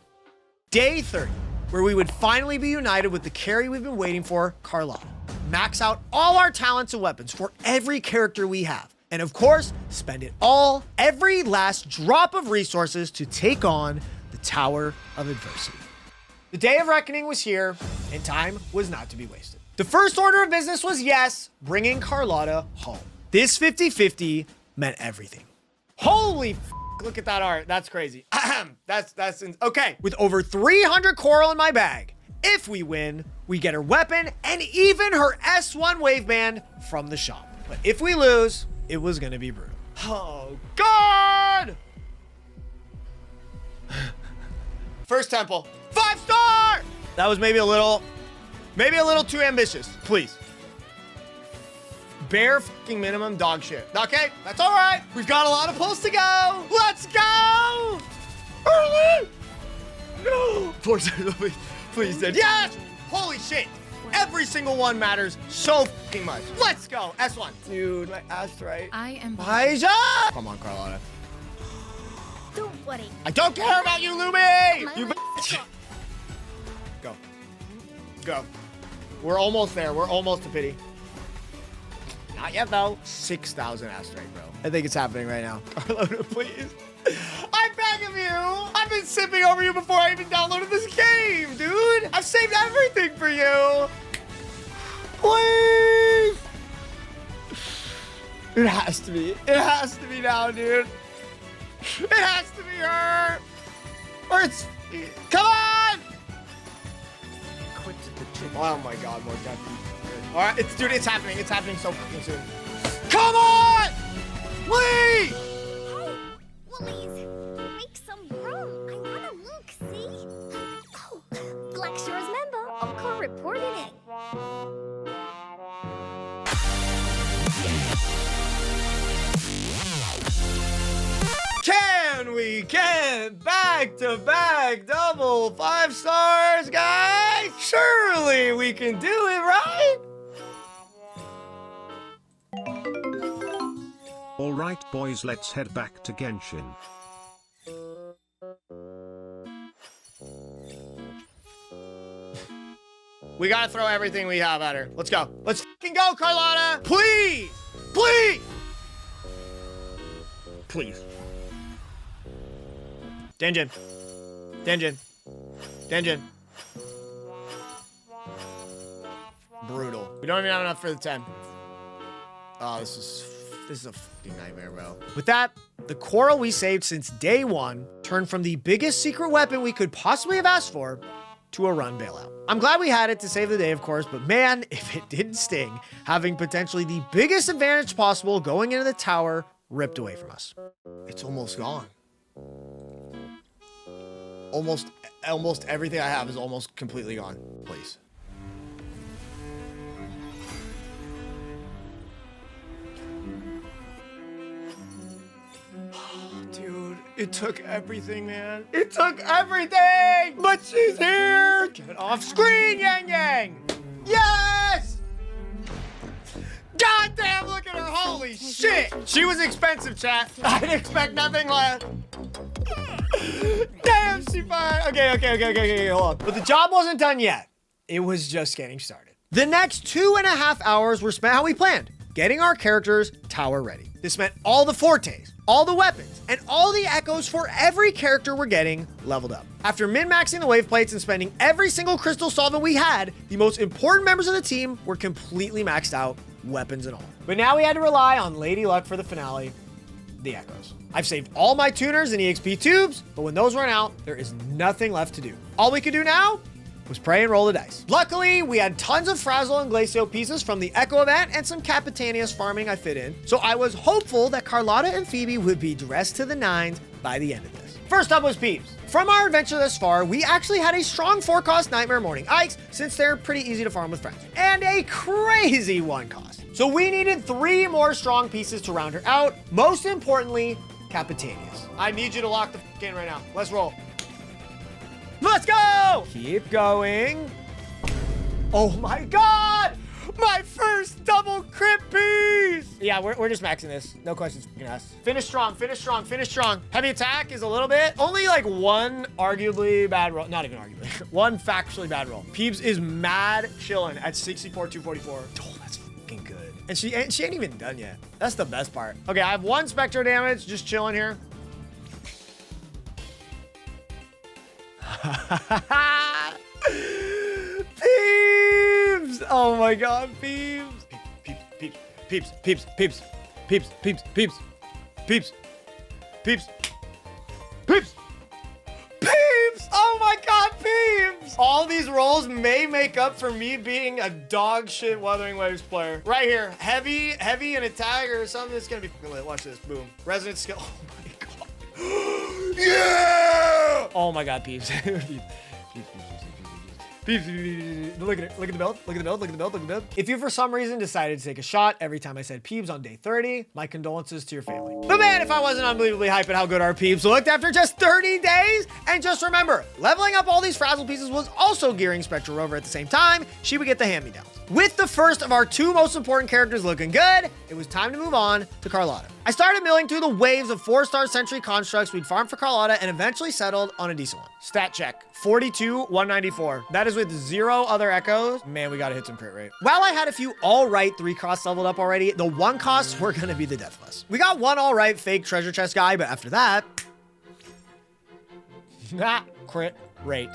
Day 30, where we would finally be united with the carry we've been waiting for, Carlotta. Max out all our talents and weapons for every character we have. And of course, spend it all, every last drop of resources to take on the Tower of Adversity. The Day of Reckoning was here, and time was not to be wasted. The first order of business was, yes, bringing Carlotta home. This 50-50 meant everything. Holy f***, look at that art. That's crazy. Okay, with over 300 coral in my bag, if we win, we get her weapon and even her S1 wave band from the shop. But if we lose, it was gonna be brutal. Oh, God! First temple, 5-star! That was maybe a little too ambitious, please. Bare fucking minimum dog shit. Okay, that's all right. We've got a lot of pulls to go. Let's go! Early! No! Please, Dad. Yes! Holy shit! Every single one matters so fucking much. Let's go, S1. Dude, my Asterite. I am. Aisha! Come on, Carlotta. Don't worry. I don't care about you, Lumi! You My- bitch! Go. We're almost there. We're almost to pity. Not yet, though. 6,000 Asterite, bro. I think it's happening right now. Carlotta, please. I beg of you. I've been sipping over you before I even downloaded this game, dude. I've saved everything for you. Please. It has to be. It has to be now, dude. It has to be her. Or it's... Come on. Oh my God, more death. All right, dude, it's happening. It's happening so fucking soon. Come on! Please! Hey, Woolies, make some room. I wanna look, see? Oh, Black Shore's member. Uncle reported it. Can we get back-to-back double 5 stars, guys? Surely we can do it, right? Alright boys, let's head back to Genshin. We gotta throw everything we have at her. Let's go. Let's fucking go, Carlotta! Please! Please! Please. Denjin. Brutal. We don't even have enough for the 10. Oh, this is a fucking nightmare, bro. With that, the coral we saved since day 1 turned from the biggest secret weapon we could possibly have asked for to a run bailout. I'm glad we had it to save the day, of course, but man, if it didn't sting, having potentially the biggest advantage possible going into the tower ripped away from us. It's almost gone. Almost everything I have is almost completely gone. Please. Dude, it took everything, man. It took everything! But she's here! Get off screen, Yang Yang! Yes! God damn, look at her, holy shit! She was expensive, chat. I didn't expect nothing less. Damn, she fine. Okay, hold on. But the job wasn't done yet. It was just getting started. The next 2.5 hours were spent how we planned, getting our characters tower ready. This meant all the fortes, all the weapons, and all the echoes for every character we're getting leveled up. After min-maxing the wave plates and spending every single crystal solvent we had, the most important members of the team were completely maxed out, weapons and all. But now we had to rely on Lady Luck for the finale, the echoes. I've saved all my tuners and EXP tubes, but when those run out, there is nothing left to do. All we could do now was pray and roll the dice. Luckily, we had tons of Frazzle and Glacio pieces from the Echo event and some Capitanius farming I fit in, so I was hopeful that Carlotta and Phoebe would be dressed to the nines by the end of this. First up was Peeps. From our adventure thus far, we actually had a strong 4-cost Nightmare Morning Eakes, since they're pretty easy to farm with friends, and a crazy 1-cost. So we needed 3 more strong pieces to round her out, most importantly, Capitanius. I need you to lock the f in right now. Let's roll. Let's go! Keep going. Oh my God! My first double crit piece! Yeah, we're just maxing this. No questions asked. Finish strong, finish strong, finish strong. Heavy attack is a little bit. Only like one arguably bad roll. Not even arguably. One factually bad roll. Peeps is mad chilling at 64, 244. Oh, that's fucking good. And she ain't even done yet. That's the best part. Okay, I have 1 Spectro damage, just chilling here. Peeps! Oh my god, Peeps! Peeps, peeps, peeps, peeps, peeps, peeps, peeps, peeps, peeps, peeps, peeps! Oh my god, Peeps! All these rolls may make up for me being a dog shit Wuthering Waves player. Right here, heavy and attack or something. It's gonna be fucking lit. Watch this, boom. Resonant skill. Oh my god. Yeah! Oh my god, Peeps. Peeps, look at it. Look at the belt. Look at the belt. Look at the belt. Look at the belt. If you for some reason decided to take a shot every time I said Peeps on day 30, my condolences to your family. But man, if I wasn't unbelievably hyped at how good our Peeps looked after just 30 days, and just remember, leveling up all these frazzle pieces was also gearing Spectra Rover at the same time. She would get the hand-me-downs. With the first of our 2 most important characters looking good, it was time to move on to Carlotta. I started milling through the waves of 4-star Sentry constructs we'd farmed for Carlotta and eventually settled on a decent one. Stat check, 42, 194. That is with 0 other echoes. Man, we gotta hit some crit rate. While I had a few all right 3 costs leveled up already, the 1 costs were gonna be the death of us. We got 1 all right fake treasure chest guy, but after that, crit rate,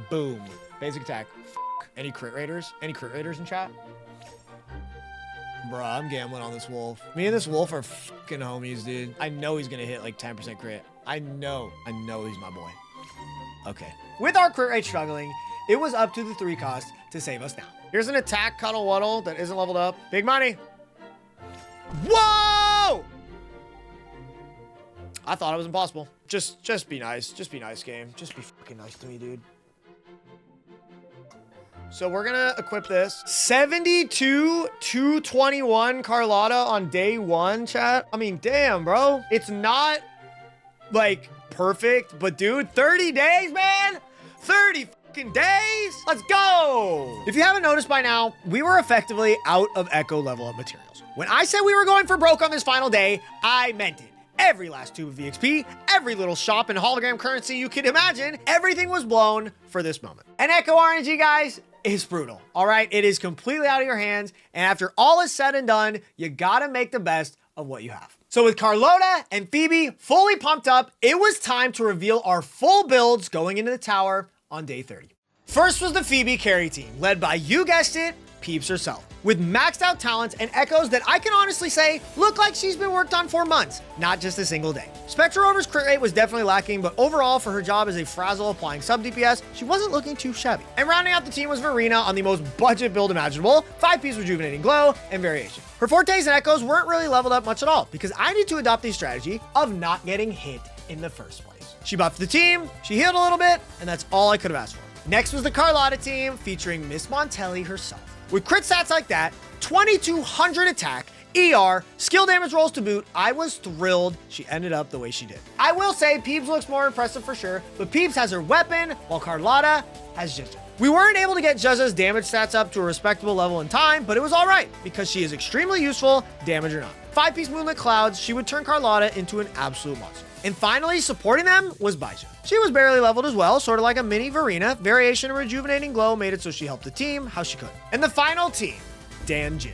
boom. Basic attack. Any crit raiders? Any crit raiders in chat? Bruh, I'm gambling on this wolf. Me and this wolf are fucking homies, dude. I know he's gonna hit like 10% crit. I know he's my boy. Okay. With our crit rate struggling, it was up to the 3 cost to save us now. Here's an attack Cuddle Wuddle that isn't leveled up. Big money. Whoa! I thought it was impossible. Just be nice. Just be nice, game. Just be fucking nice to me, dude. So we're gonna equip this. 72, 221 Carlotta on day 1, chat. I mean, damn, bro. It's not like perfect, but dude, 30 days, man. 30 fucking days. Let's go. If you haven't noticed by now, we were effectively out of Echo level up materials. When I said we were going for broke on this final day, I meant it. Every last tube of VXP, every little shop and hologram currency you could imagine, everything was blown for this moment. And Echo RNG, guys, is brutal. All right, it is completely out of your hands, and after all is said and done, you gotta make the best of what you have. So with Carlotta and Phoebe fully pumped up, it was time to reveal our full builds going into the tower on day 30. First was the Phoebe carry team, led by, you guessed it, Peeps herself, with maxed out talents and echoes that I can honestly say look like she's been worked on for months, not just a single day. Spectra Rover's crit rate was definitely lacking, but overall for her job as a frazzle applying sub DPS, she wasn't looking too shabby. And rounding out the team was Verena on the most budget build imaginable, 5-piece rejuvenating glow and variation. Her fortes and echoes weren't really leveled up much at all because I need to adopt the strategy of not getting hit in the first place. She buffed the team, she healed a little bit, and that's all I could have asked for. Next was the Carlotta team featuring Miss Montelli herself. With crit stats like that, 2200 attack, ER, skill damage rolls to boot, I was thrilled she ended up the way she did. I will say Peeps looks more impressive for sure, but Peeps has her weapon while Carlotta has Jaja. We weren't able to get Jaja's damage stats up to a respectable level in time, but it was all right because she is extremely useful, damage or not. 5-piece Moonlit Clouds, she would turn Carlotta into an absolute monster. And finally, supporting them was Baizhu. She was barely leveled as well, sort of like a mini Verena. Variation and rejuvenating glow made it so she helped the team how she could. And the final team, Dan Jin.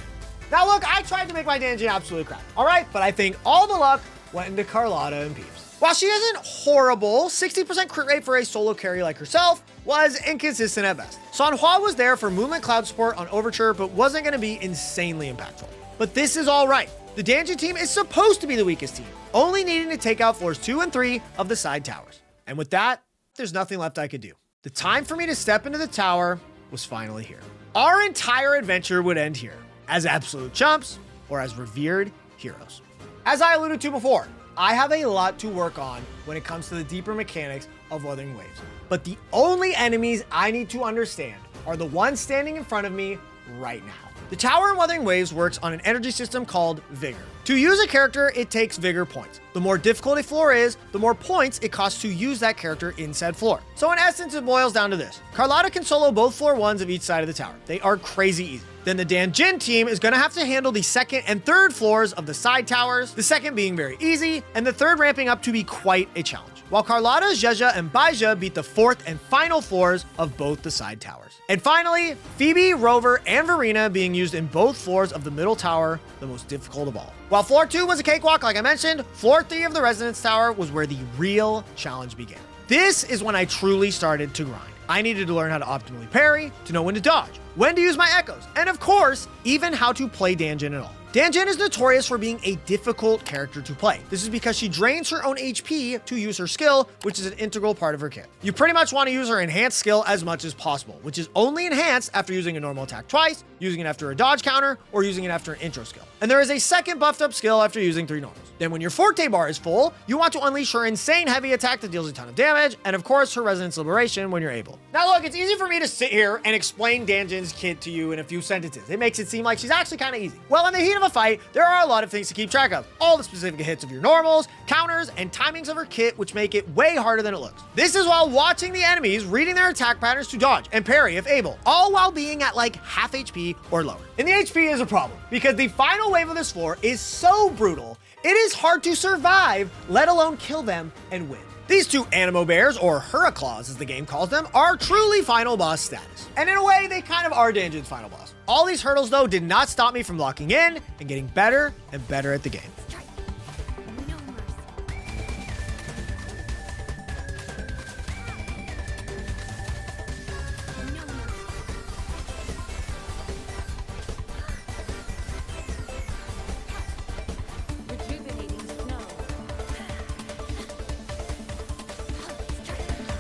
Now look, I tried to make my Dan Jin absolutely crap, all right? But I think all the luck went into Carlotta and Peeps. While she isn't horrible, 60% crit rate for a solo carry like herself was inconsistent at best. Sanhua was there for Moonlit Cloud support on Overture, but wasn't gonna be insanely impactful. But this is all right. The Danjin team is supposed to be the weakest team, only needing to take out floors 2 and 3 of the side towers. And with that, there's nothing left I could do. The time for me to step into the tower was finally here. Our entire adventure would end here, as absolute chumps or as revered heroes. As I alluded to before, I have a lot to work on when it comes to the deeper mechanics of Wuthering Waves. But the only enemies I need to understand are the ones standing in front of me right now. The tower in Wuthering Waves works on an energy system called Vigor. To use a character, it takes Vigor points. The more difficult a floor is, the more points it costs to use that character in said floor. So in essence, it boils down to this. Carlotta can solo both floor 1s of each side of the tower. They are crazy easy. Then the Dan Jin team is gonna have to handle the second and third floors of the side towers, the second being very easy, and the third ramping up to be quite a challenge. While Carlotta, Zhezha, and Baija beat the fourth and final floors of both the side towers. And finally, Phoebe, Rover, and Verena being used in both floors of the middle tower, the most difficult of all. While floor 2 was a cakewalk, like I mentioned, floor 3 of the Resonance Tower was where the real challenge began. This is when I truly started to grind. I needed to learn how to optimally parry, to know when to dodge, when to use my echoes, and of course, even how to play Dan Jin at all. Dan Jin is notorious for being a difficult character to play. This is because she drains her own HP to use her skill, which is an integral part of her kit. You pretty much want to use her enhanced skill as much as possible, which is only enhanced after using a normal attack twice, using it after a dodge counter, or using it after an intro skill. And there is a second buffed up skill after using 3 normals. Then when your Forte bar is full, you want to unleash her insane heavy attack that deals a ton of damage, and of course her Resonance Liberation when you're able. Now look, it's easy for me to sit here and explain Dan Jin's kit to you in a few sentences. It makes it seem like she's actually kind of easy. Well, in the heat of a fight, there are a lot of things to keep track of. All the specific hits of your normals, counters, and timings of her kit, which make it way harder than it looks. This is while watching the enemies, reading their attack patterns to dodge and parry if able, all while being at like half HP or lower. And the HP is a problem, because the final wave of this floor is so brutal, it is hard to survive, let alone kill them and win. These 2 Animo Bears, or Hurriclaws as the game calls them, are truly final boss status. And in a way, they kind of are Dan Jin's final boss. All these hurdles though did not stop me from locking in and getting better and better at the game.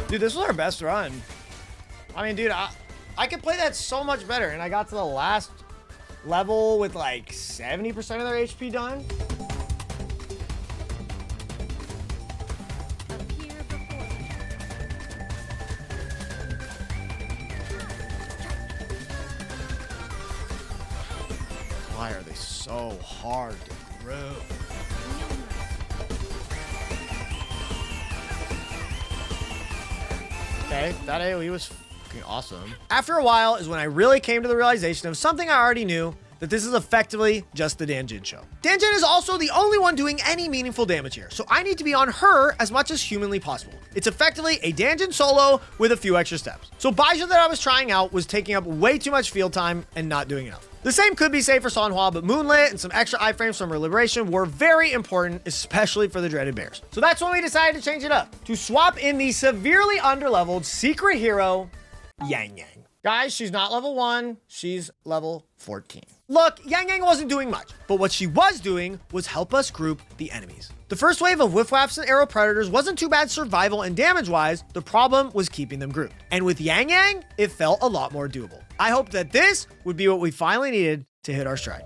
Dude, this was our best run. I mean, dude, I could play that so much better, and I got to the last level with like 70% of their HP done. Why are they so hard to throw? Okay, that AoE was fucking awesome. After a while is when I really came to the realization of something I already knew, that this is effectively just the Dan Jin show. Dan Jin is also the only one doing any meaningful damage here, so I need to be on her as much as humanly possible. It's effectively a Dan Jin solo with a few extra steps. So Baija that I was trying out was taking up way too much field time and not doing enough. The same could be said for Sanhua, but Moonlit and some extra iframes from her Liberation were very important, especially for the dreaded bears. So that's when we decided to change it up, to swap in the severely underleveled secret hero, Yang Yang. Guys, she's not level 1, she's level 14. Look, Yang Yang wasn't doing much, but what she was doing was help us group the enemies. The first wave of Whiff Waps and Arrow Predators wasn't too bad survival and damage-wise, the problem was keeping them grouped. And with Yang Yang, it felt a lot more doable. I hope that this would be what we finally needed to hit our stride.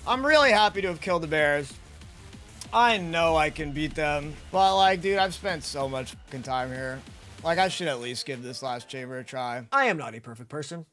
I'm really happy to have killed the bears. I know I can beat them, but like, dude, I've spent so much fucking time here. Like, I should at least give this last chamber a try. I am not a perfect person.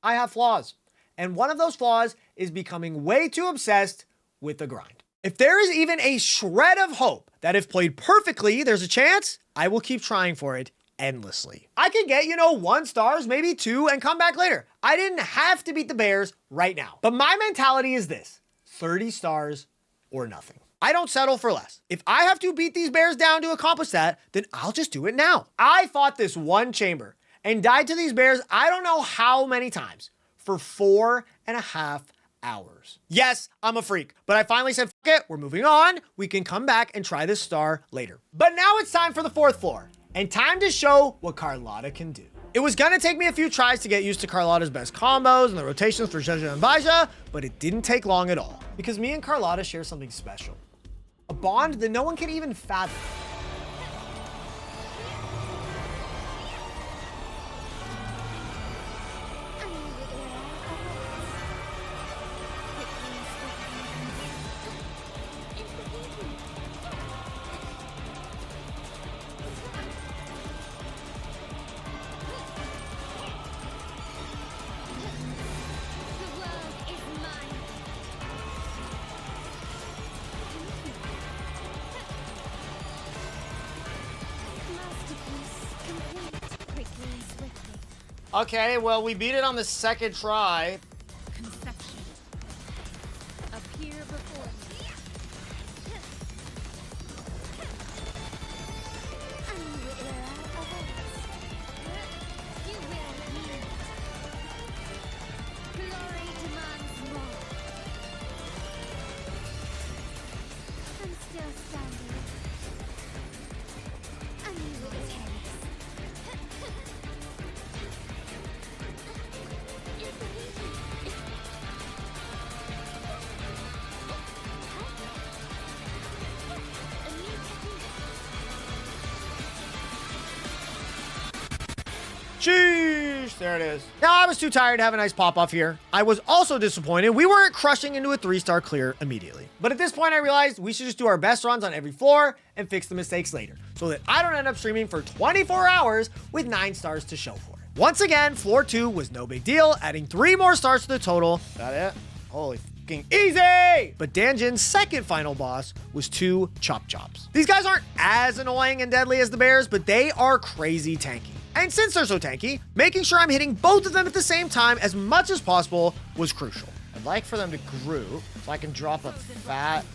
I have flaws. And one of those flaws is becoming way too obsessed with the grind. If there is even a shred of hope that if played perfectly, there's a chance, I will keep trying for it endlessly. I could get, 1 stars, maybe 2, and come back later. I didn't have to beat the bears right now. But my mentality is this: 30 stars or nothing. I don't settle for less. If I have to beat these bears down to accomplish that, then I'll just do it now. I fought this one chamber and died to these bears I don't know how many times for 4.5 hours. Yes, I'm a freak, but I finally said, fuck it, we're moving on. We can come back and try this star later. But now it's time for the 4th floor and time to show what Carlotta can do. It was gonna take me a few tries to get used to Carlotta's best combos and the rotations for Jaja and Baja, but it didn't take long at all because me and Carlotta share something special. A bond that no one can even fathom. Okay, well, we beat it on the 2nd try. Conception. Appear before me. You will yield. Glory demands more. I'm still standing. And you will taste. Sheesh, there it is. Now, I was too tired to have a nice pop-off here. I was also disappointed we weren't crushing into a 3-star clear immediately. But at this point, I realized we should just do our best runs on every floor and fix the mistakes later, so that I don't end up streaming for 24 hours with 9 stars to show for it. Once again, floor 2 was no big deal, adding 3 more stars to the total. That it? Holy fucking easy! But Danjin's 2nd final boss was 2 Chop Chops. These guys aren't as annoying and deadly as the bears, but they are crazy tanky. And since they're so tanky, making sure I'm hitting both of them at the same time as much as possible was crucial. I'd like for them to group so I can drop a fat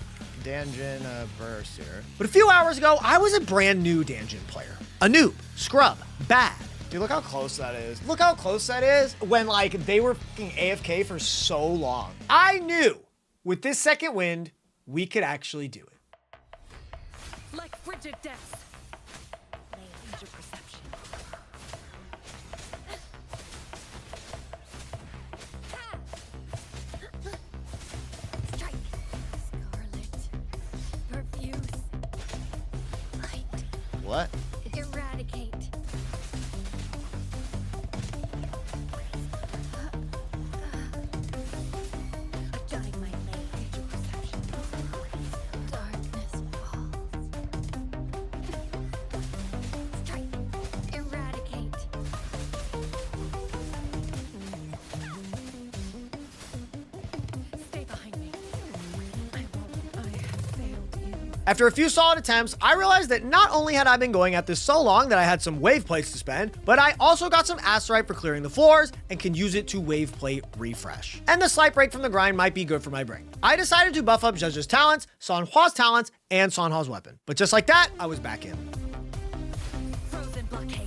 Danjin burst here. But a few hours ago, I was a brand new Danjin player. A noob, scrub, bad. Dude, look how close that is. Look how close that is when they were fucking AFK for so long. I knew with this 2nd wind, we could actually do it. Like frigid death. Lay into perception. Strike. Scarlet. Perfuse. Light. What? Eradicate. Jutting my lay into perception. Darkness falls. Strike. Eradicate. Stay behind me. I won't. I have failed you. After a few solid attempts, I realized that not only had I been going at this so long that I had some wave plates to spend, but I also got some Asterite for clearing the floors and can use it to wave plate refresh. And the slight break from the grind might be good for my brain. I decided to buff up Jaja's talents, Sanhua's talents, and Sanhua's weapon. But just like that, I was back in. Frozen blockade.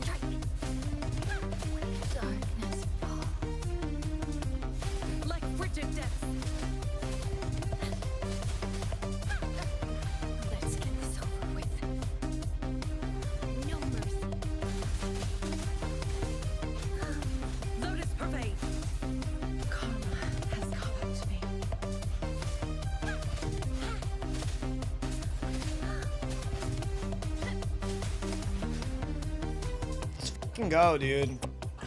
Strike. Darkness falls. Like frigid death. Let's get this over with. No mercy. Lotus pervade. Karma has caught me. Let's fucking go, dude.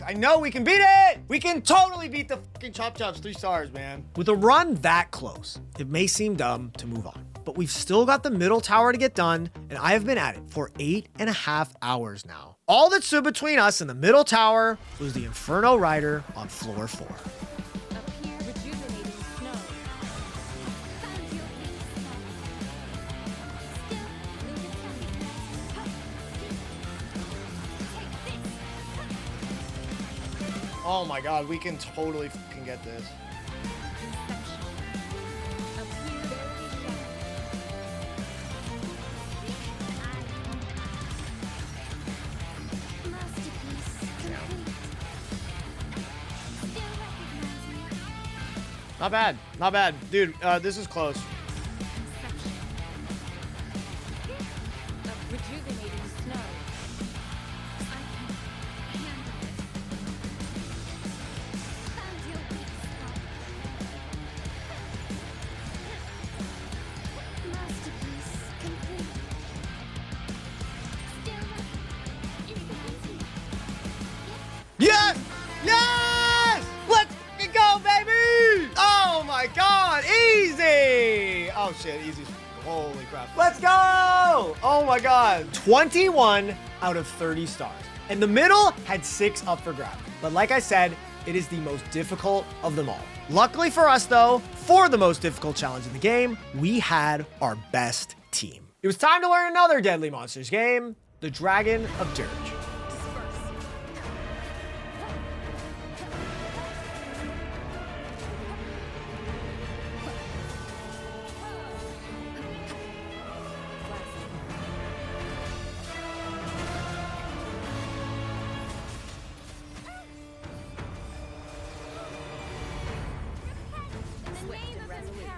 I know we can beat it! We can totally beat the fucking Chop Chops 3 stars, man. With a run that close, it may seem dumb to move on, but we've still got the middle tower to get done, and I have been at it for 8.5 hours now. All that stood between us and the middle tower was the Inferno Rider on floor 4. Appear rejuvenating snow. Oh my god, we can totally fucking get this. Not bad, not bad. Dude, this is close. Rejuvenating snow. I can handle it. Found your weak spot. Masterpiece complete. Still ready. Yes! Yes! Let's fucking go, baby! Oh my god, easy! Oh shit, easy. Holy crap. Let's go! Oh my god. 21 out of 30 stars. And the middle had 6 up for grabs. But like I said, it is the most difficult of them all. Luckily for us though, for the most difficult challenge in the game, we had our best team. It was time to learn another Deadly Monsters game, the Dragon of Dirge. In the name of Imperator.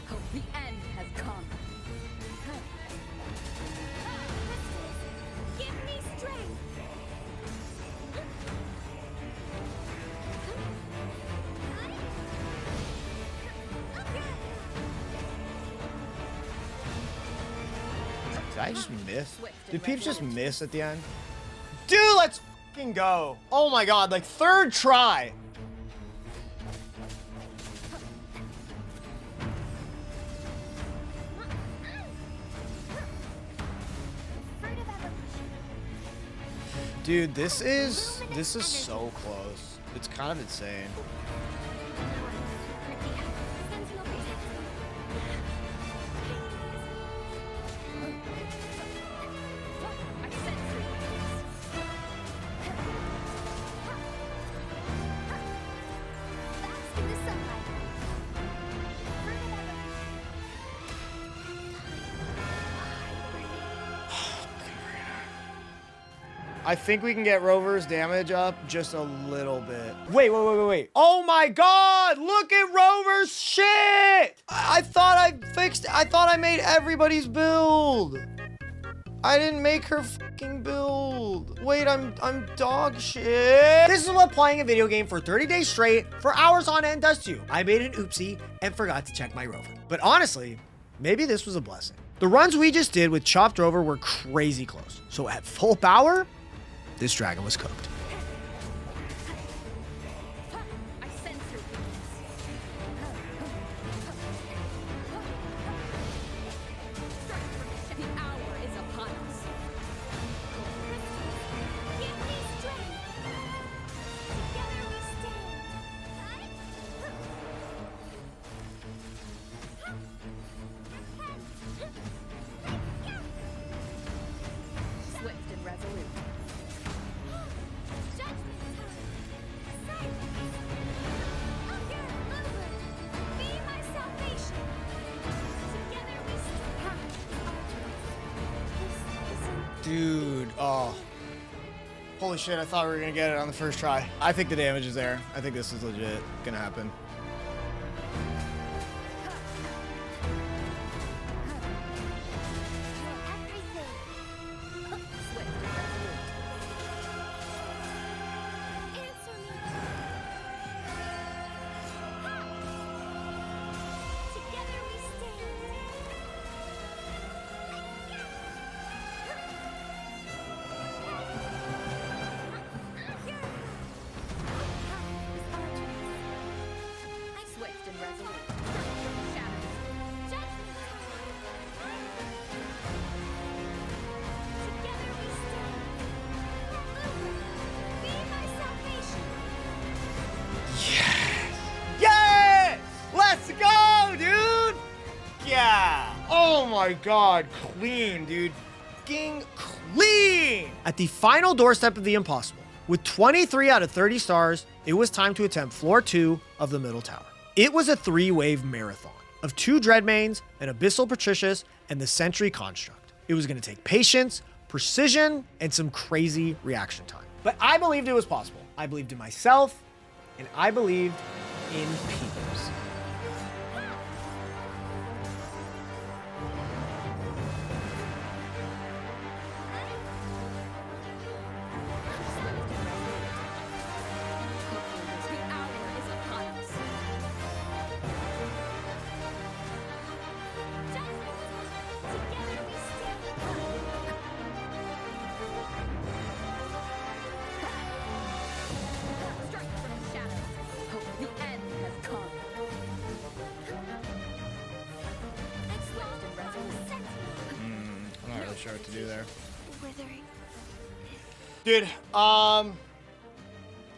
Hope the end has come. Give me strength. Did I just miss? Did Peeps just miss at the end? Dude, let's fucking go. Oh my god, like third try. Fruit of evolution. Dude, this is so close. It's kind of insane. Sentinel protect me. I sense your weakness. Bask in the sunlight. Fruit of evolution. I think we can get Rover's damage up just a little bit. Wait. Oh my god, look at Rover's shit! I thought I made everybody's build. I didn't make her fucking build. Wait, I'm dog shit. This is what playing a video game for 30 days straight for hours on end does to you. I made an oopsie and forgot to check my Rover. But honestly, maybe this was a blessing. The runs we just did with chopped Rover were crazy close. So at full power, this dragon was cooked. I sense your weakness. The hour is upon us. Give me strength. Together we stand. Swift and resolute. Judgment time. Silence. Again, over. Be my salvation. Together we stand. This isn't Dude, oh. Holy shit, I thought we were gonna get it on the first try. I think the damage is there. I think this is legit gonna happen. everything. Swift and resolute. Answer me. Together we stand. Swift and resolute. Shadows. Judgment time. Together we stand. Be my salvation. Yes! Let's go, dude! Yeah! Oh my god, clean, dude. Fucking clean! At the final doorstep of the impossible, With 23 out of 30 stars, it was time to attempt floor 2 of the middle tower. It was a 3-wave marathon of 2 Dreadmains, an Abyssal Patricius, and the Sentry Construct. It was going to take patience, precision, and some crazy reaction time. But I believed it was possible. I believed in myself, and I believed in Peeps. The hour is upon us. Together we stand. Strike from the shadows. Hope the end has come. I'm not really sure what to do there. Withering. Dude,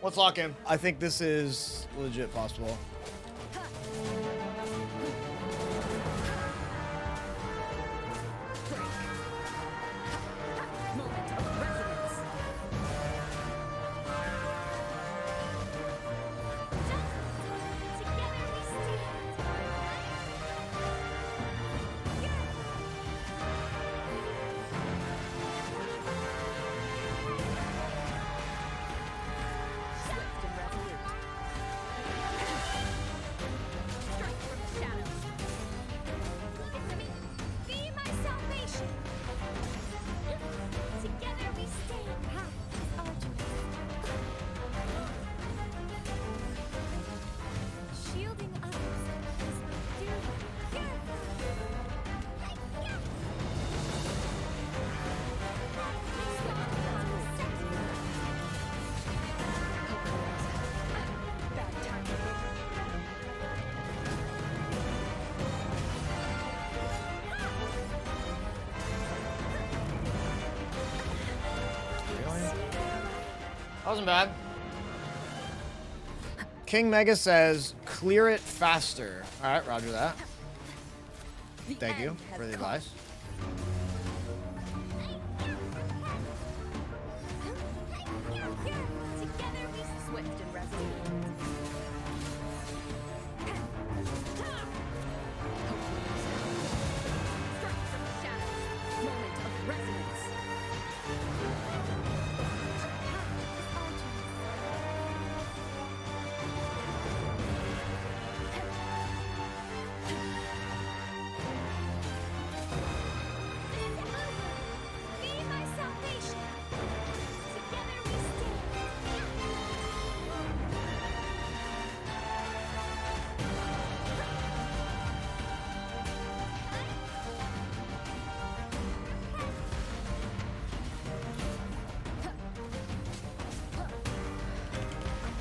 let's lock in. I think this is legit possible. Moment of resonance. Together we stand. Swift and resolute. Strike from the shadows. Be my salvation. Together we stand. Shielding others is my duty. Bad timing. That wasn't bad. King Mega says, clear it faster. All right, roger that. The Thank you end for has the come. advice. Together we Swift and resolute. Strike from the shadows. Moment of resonance. Be my salvation. Together we stand.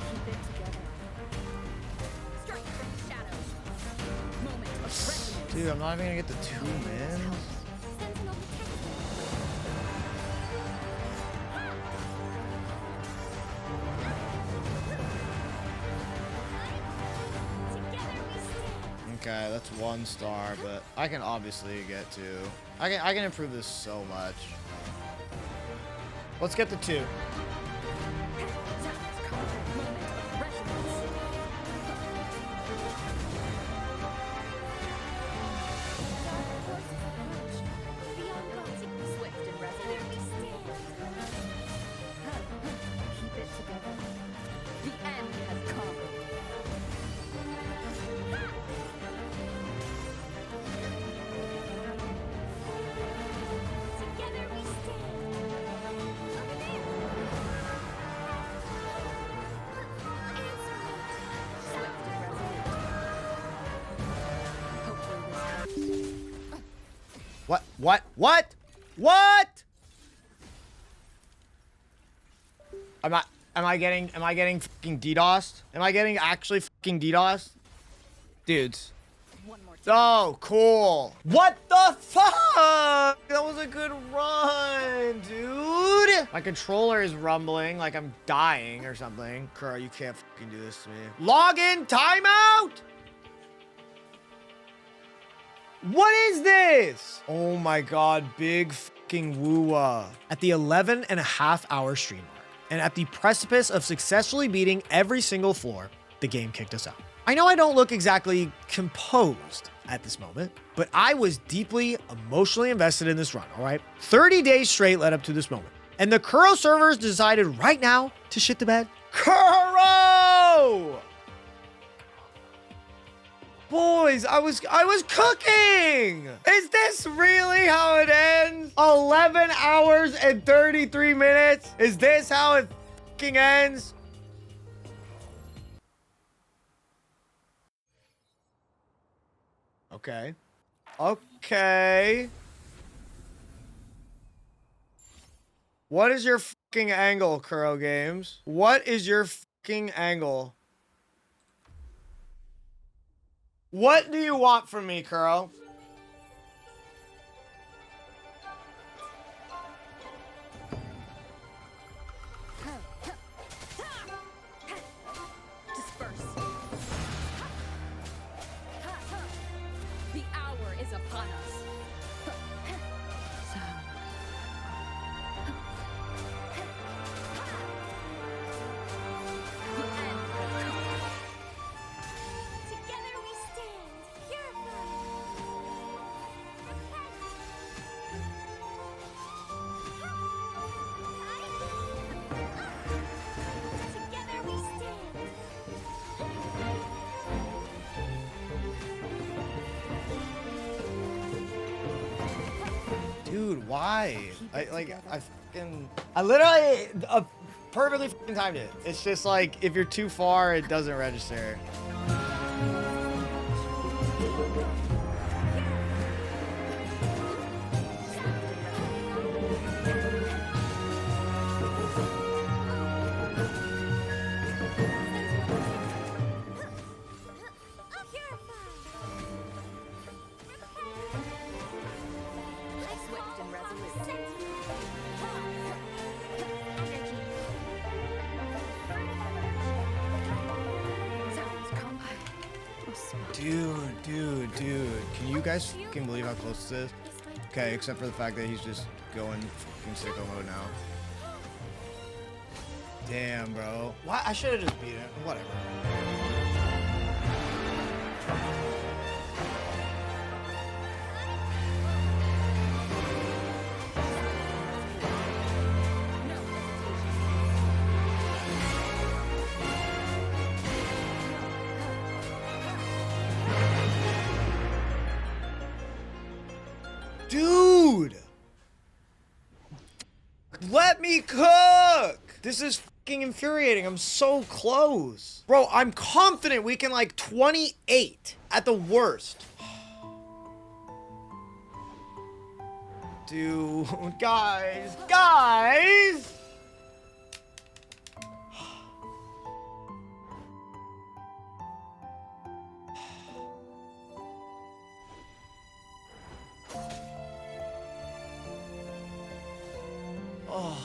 Keep it together. Strike from the shadows. Moment of resonance. Dude, I'm not even gonna get the 2 man. Sentinel Together we stand. Okay, that's 1 star, but I can obviously get 2. I can improve this so much. Let's get the 2. Sounds calm. Moment of resonance. Beyond gods, Swift and resolute. we stand. Keep it together. The end has come. Together we stand. Answer me. Swift and resolute. Hopefully this helps. What? Am I getting fucking DDoSed? Am I getting actually fucking DDoSed? Dudes. One more time. Oh, cool. What the fuck? That was a good run, dude. My controller is rumbling like I'm dying or something. Kuro, you can't fucking do this to me. Login timeout? What is this? Oh my god, big fucking Wuwa. At the 11.5-hour stream mark, And at the precipice of successfully beating every single floor, the game kicked us out. I know I don't look exactly composed at this moment, but I was deeply emotionally invested in this run, all right? 30 days straight led up to this moment. And the Kuro servers decided right now to shit the bed. Kuro! Boys, I was cooking! Is this really how it ends? 11 hours and 33 minutes? Is this how it fucking ends? Okay. Okay. What is your fucking angle, Kuro Games? What is your fucking angle? What do you want from me, Kuro? Disperse. The hour is upon us. Together we stand, purified. Together we stand. Dude, why? I literally perfectly fucking timed it. It's just like, if you're too far, it doesn't register. Swift and resolute. Sounds combat. Dude. Can you guys fucking believe how close this is? Okay, except for the fact that he's just going fucking sicko mode now. Damn, bro. Why? I should have just beat it. Whatever. Dude! Let me cook! This is fucking infuriating. I'm so close. Bro, I'm confident we can like 28 at the worst. Dude, guys! Oh.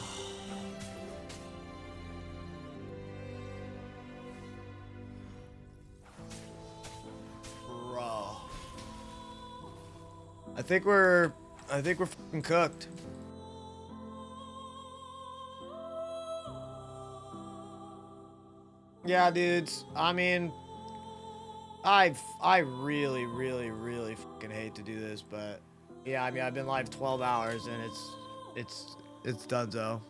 Bro. I think we're fucking cooked. Yeah, dudes. I mean, I really fucking hate to do this, but yeah, I mean, I've been live 12 hours and it's donezo.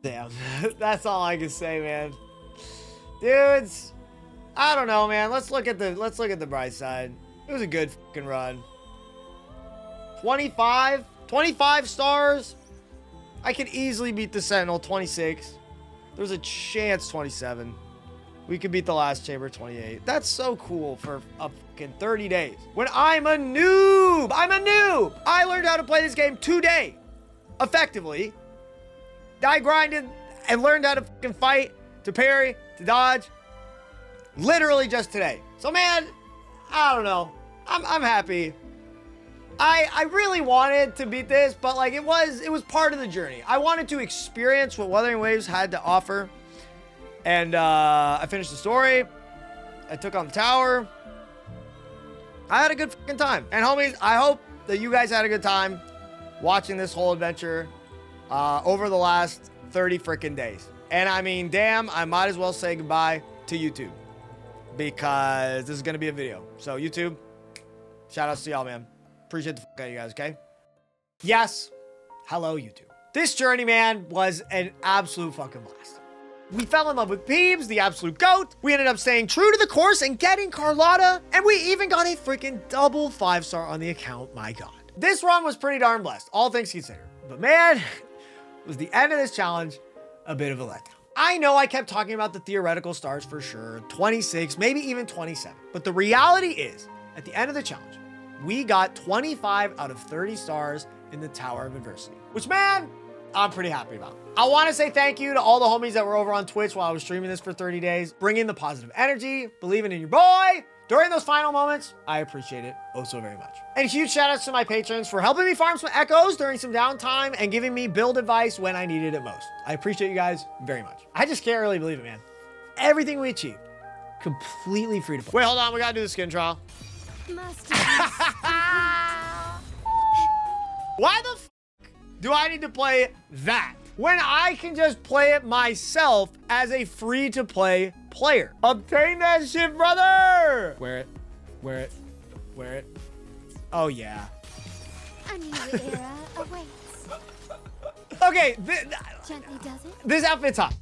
Damn, that's all I can say, man. Dudes, I don't know, man. Let's look at the bright side. It was a good fucking run. 25 stars. I could easily beat the Sentinel. 26. There's a chance 27. We could beat the last chamber 28. That's so cool for a fucking 30 days. When I'm a noob. I learned how to play this game today. Effectively. I grinded and learned how to fucking fight, to parry, to dodge. Literally just today. So man, I don't know. I'm happy. I really wanted to beat this, but like it was part of the journey. I wanted to experience what Wuthering Waves had to offer. And I finished the story. I took on the tower. I had a good fucking time. And homies, I hope that you guys had a good time watching this whole adventure. over the last 30 freaking days. And I mean, damn, I might as well say goodbye to YouTube because this is going to be a video. So YouTube, shout outs to y'all, man. Appreciate the fuck out of you guys, okay? Yes. Hello, YouTube. This journey, man, was an absolute fucking blast. We fell in love with Peebs, the absolute GOAT. We ended up staying true to the course and getting Carlotta. And we even got a freaking double 5-star on the account, my God. This run was pretty darn blessed, all things considered. But man, was the end of this challenge a bit of a letdown. I know I kept talking about the theoretical stars for sure, 26, maybe even 27. But the reality is, at the end of the challenge, we got 25 out of 30 stars in the Tower of Adversity, which, man, I'm pretty happy about. I want to say thank you to all the homies that were over on Twitch while I was streaming this for 30 days, bringing the positive energy, believing in your boy. During those final moments, I appreciate it oh so very much. And huge shout outs to my patrons for helping me farm some echoes during some downtime and giving me build advice when I needed it most. I appreciate you guys very much. I just can't really believe it, man. Everything we achieved, completely free to play. Wait, hold on, we gotta do the skin trial. Why the f do I need to play that when I can just play it myself as a free-to-play player? Obtain that shit, brother! Wear it. Wear it. Wear it. Oh, yeah. A new era awaits. Okay, Gently does it. this outfit's hot.